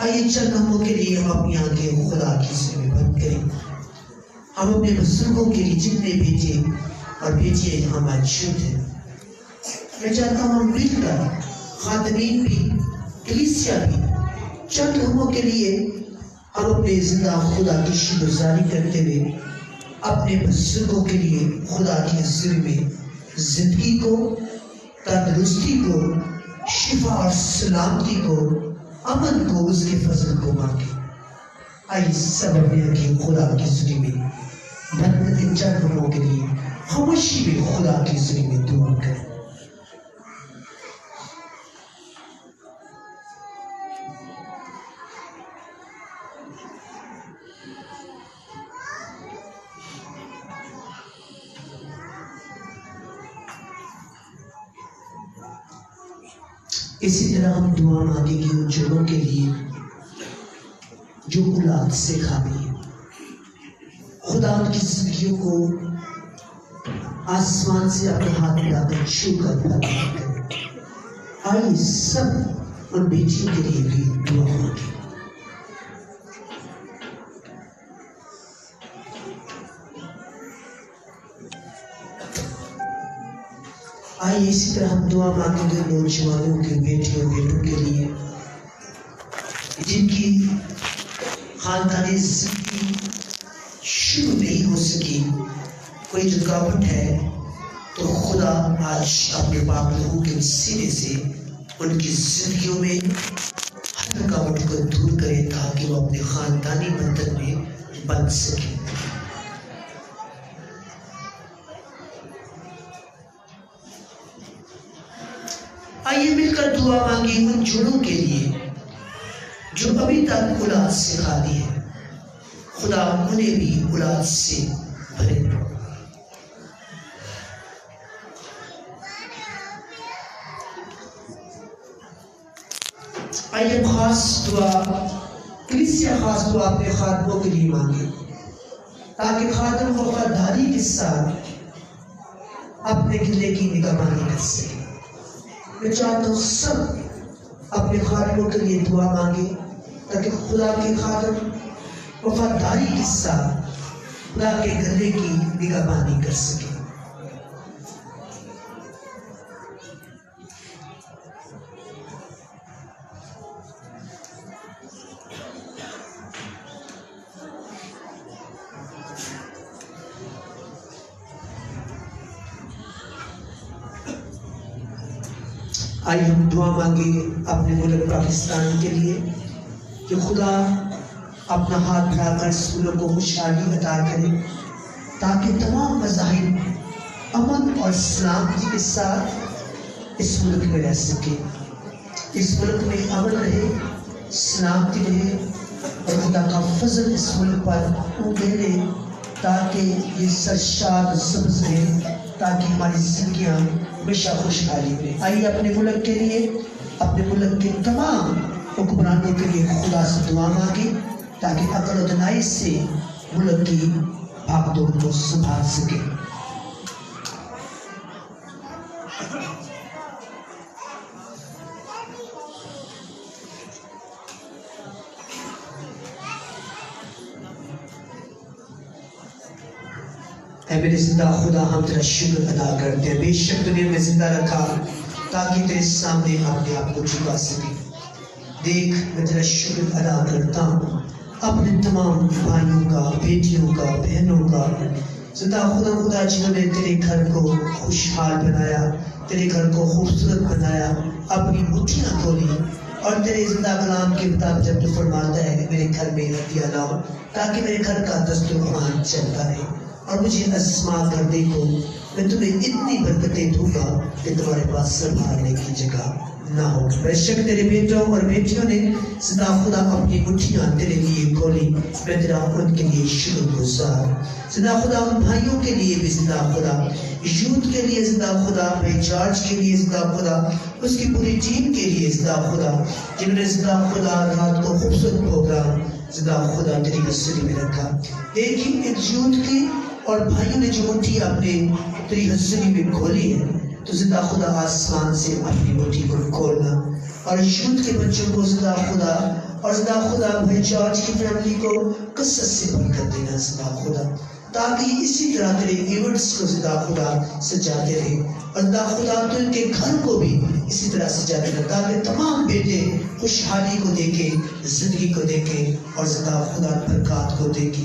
آئیے چند لمحوں کے لیے ہم اپنی آنکھیں خدا کی حضوری میں بند کریں. ہم اپنے بزرگوں کے لیے جتنے بیٹے اور بیٹیاں یہاں موجود ہیں، میں چاہتا ہوں ہم مل کر خادمین بھی کلیسیا بھی چند لمحوں کے لیے ہم اپنے زندہ خدا کی شکرگزاری کرتے ہوئے اپنے بزرگوں کے لیے خدا کی حضوری میں زندگی کو، تندرستی کو، شفا اور سلامتی کو، امن کو، اس کے فضل کو مانگے. آئیے سب اپنے آنکھیں خدا کی حضوری میں بند کر کے چند لمحوں کے لیے خاموشی میں خدا کی حضوری میں دعا کریں. اسی طرح ہم دعا مانگیں گے ان جنوں کے لیے جو اولاد سے خالی ہیں. خدا ان کی زندگیوں کو آسمان سے اپنے ہاتھ ملا کر چھو کر برکت کرے. آئیے سب ان بیٹیوں کے لیے بھی دعا مانگیں. آئیے اسی طرح ہم دعا مانگیں گے نوجوانوں کے بیٹیوں بیٹوں کے لیے جن کی خاندانی زندگی شروع نہیں ہو سکی، کوئی رکاوٹ ہے، تو خدا آج اپنے پاک لہو کے وسیلے سے ان کی زندگیوں میں ہر رکاوٹ کو دور کرے تاکہ وہ اپنے خاندانی بندھن میں بن سکے. آئیے مل کر دعا مانگیں ان جنوں کے لیے جو ابھی تک اولاد سے خالی ہے. خدا انہیں بھی اولاد سے بھرے. آئیے خاص دعا، کلیسیا خاص دعا اپنے خادموں کے لیے مانگے تاکہ خادم وفاداری کے ساتھ اپنے گلے کی نگہبانی کر سکے. میں چاہتا ہوں سب اپنے خادموں کے لیے دعا مانگے تاکہ خدا کے خادم وفاداری کے ساتھ خدا کے گھرے کی نگہبانی کر سکے. آئیے ہم دعا مانگے اپنے ملک پاکستان کے لیے کہ خدا اپنا ہاتھ بڑھا کر اس ملک کو خوشحالی عطا کرے تاکہ تمام مذاہب امن اور سلامتی کے ساتھ اس ملک میں رہ سکے. اس ملک میں امن رہے، سلامتی رہے اور خدا کا فضل اس ملک پر ابھرے تاکہ یہ سرشاد سبز رہے، تاکہ ہماری زندگیاں ہمیشہ خوشحالی میں. آئیے اپنے ملک کے لیے، اپنے ملک کے تمام حکمرانوں کے لیے خدا سے دعا مانگے تاکہ عقل و دانائی سے ملک کی بھاگ دوڑ کو سنبھال سکے. اے میرے زندہ خدا، ہم تیرا شکر ادا کرتے ہیں. بے شک تو نے ہمیں زندہ رکھا تاکہ تیرے سامنے اپنے آپ کو جھکا سکے. دیکھ میں تیرا شکر ادا کرتا ہوں اپنے تمام بھائیوں کا، بیٹیوں کا، بہنوں کا. زندہ خدا جنہوں نے تیرے گھر کو خوشحال بنایا، تیرے گھر کو خوبصورت بنایا، اپنی مٹھیاں کھولی اور تیرے زندہ کلام کے مطابق جب تو فرماتا ہے کہ میرے گھر میں ہدیہ لاؤ تاکہ میرے گھر کا دسترخوان چلتا رہے. اور مجھے اسما کر دیکھو، میں تمہیں اتنی برکتیں دوں گا کہ تمہارے پاس سنبھالنے کی جگہ نہ ہو. بے شک تیرے بیٹوں اور بیٹیوں نے زندہ خدا اپنی مٹھیاں تیرے لیے کھولی. میں تیرا ان کے لیے شکر گزار. زندہ خدا ان بھائیوں کے لیے بھی، زندہ خدا یوتھ کے لیے، زندہ خدا بھائی جارج کے لیے، زندہ خدا اس کی پوری ٹیم کے لیے، زندہ خدا جنہوں نے زندہ خدا رات کو خوبصورت پروگرام زندہ خدا تیری حضوری میں رکھا. دیکھی ان یوتھ کی اور بھائیوں نے جو مٹھی اپنے تیری حضوری میں کھولی ہے، تو زندہ خدا آسمان سے اپنی مٹھی کو کھولنا اور یوتھ کے بچوں کو زندہ خدا اور زندہ خدا بھائی جارج کی فیملی کو کثرت سے برکت دینا زندہ خدا، تاکہ اسی طرح تیرے ایونٹس کو زندہ خدا سجاتے رہے، اور زندہ خدا تو ان کے گھر کو بھی اسی طرح سجاتے رہے، تاکہ تمام بیٹے خوشحالی کو دیکھے، زندگی کو دیکھے، اور زندہ خدا برکات کو دیکھے۔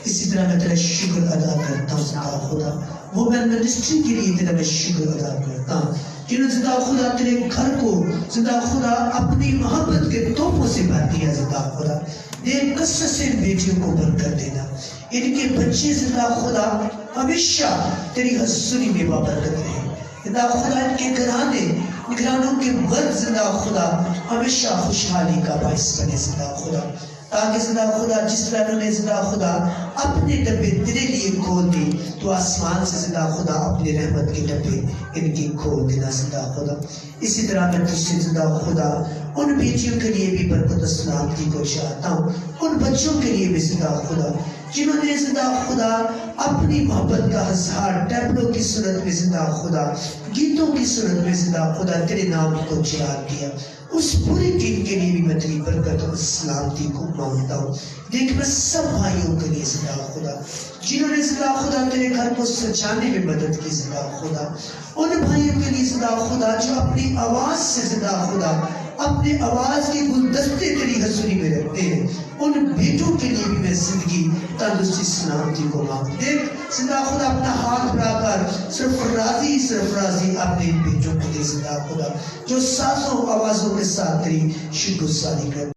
اسی طرح میں تیرا شکر ادا کرتا ہوں زندہ خدا، وومن منسٹری کے لیے تیرا میں شکر ادا کرتا ہوں، جنہوں نے زندہ خدا تیرے گھر کو زندہ خدا اپنی محبت کے تحفوں سے بھر دیا زندہ خدا، دیکھ کثرت سے ان بیٹیوں کو برکت دینا، ان کے بچے زندہ خدا ہمیشہ تیری حضوری میں بابرکت رہے، زندہ خدا ان کے گھرانوں کے ورد زندہ خدا ہمیشہ خوشحالی کا باعث بنے زندہ خدا، تاکہ زندہ خدا جس طرح انہوں نے زندہ خدا اپنے ڈبے تیرے لیے کھول دی، تو آسمان سے زندہ خدا اپنے رحمت کے ڈبے ان کی کھول دینا زندہ خدا۔ اسی طرح میں تجھ سے زندہ خدا ان بیٹیوں کے لیے بھی برکت و سلامتی کو چاہتا ہوں، ان بچوں کے لیے بھی زندہ خدا جنہوں نے زندہ خدا اپنی محبت کا اظہار ٹیبلوں کی صورت میں زندہ خدا، گیتوں کی صورت میں زندہ خدا تیرے نام کو چلا کیا، اس پوری ٹیم کے لیے بھی میں تیری برکت اور سلامتی کو مانگتا ہوں۔ دیکھ میں سب بھائیوں کے لیے زندہ خدا جنہوں نے زندہ خدا تیرے گھر کو سجانے میں مدد کی زندہ خدا، ان بھائیوں کے لیے زندہ خدا جو اپنی آواز سے زندہ خدا اپنے آواز کے گلدستے تیری حضوری میں رکھتے ہیں، ان بیٹوں کے لیے بھی میں زندگی تندرستی سلامتی کو مانگ۔ دیکھ زندہ خدا اپنا ہاتھ بڑھا کر صرف راضی اپنے بیٹوں کو دے زندہ خدا، جو سازوں آوازوں کے ساتھ تیری شکر گزاری کر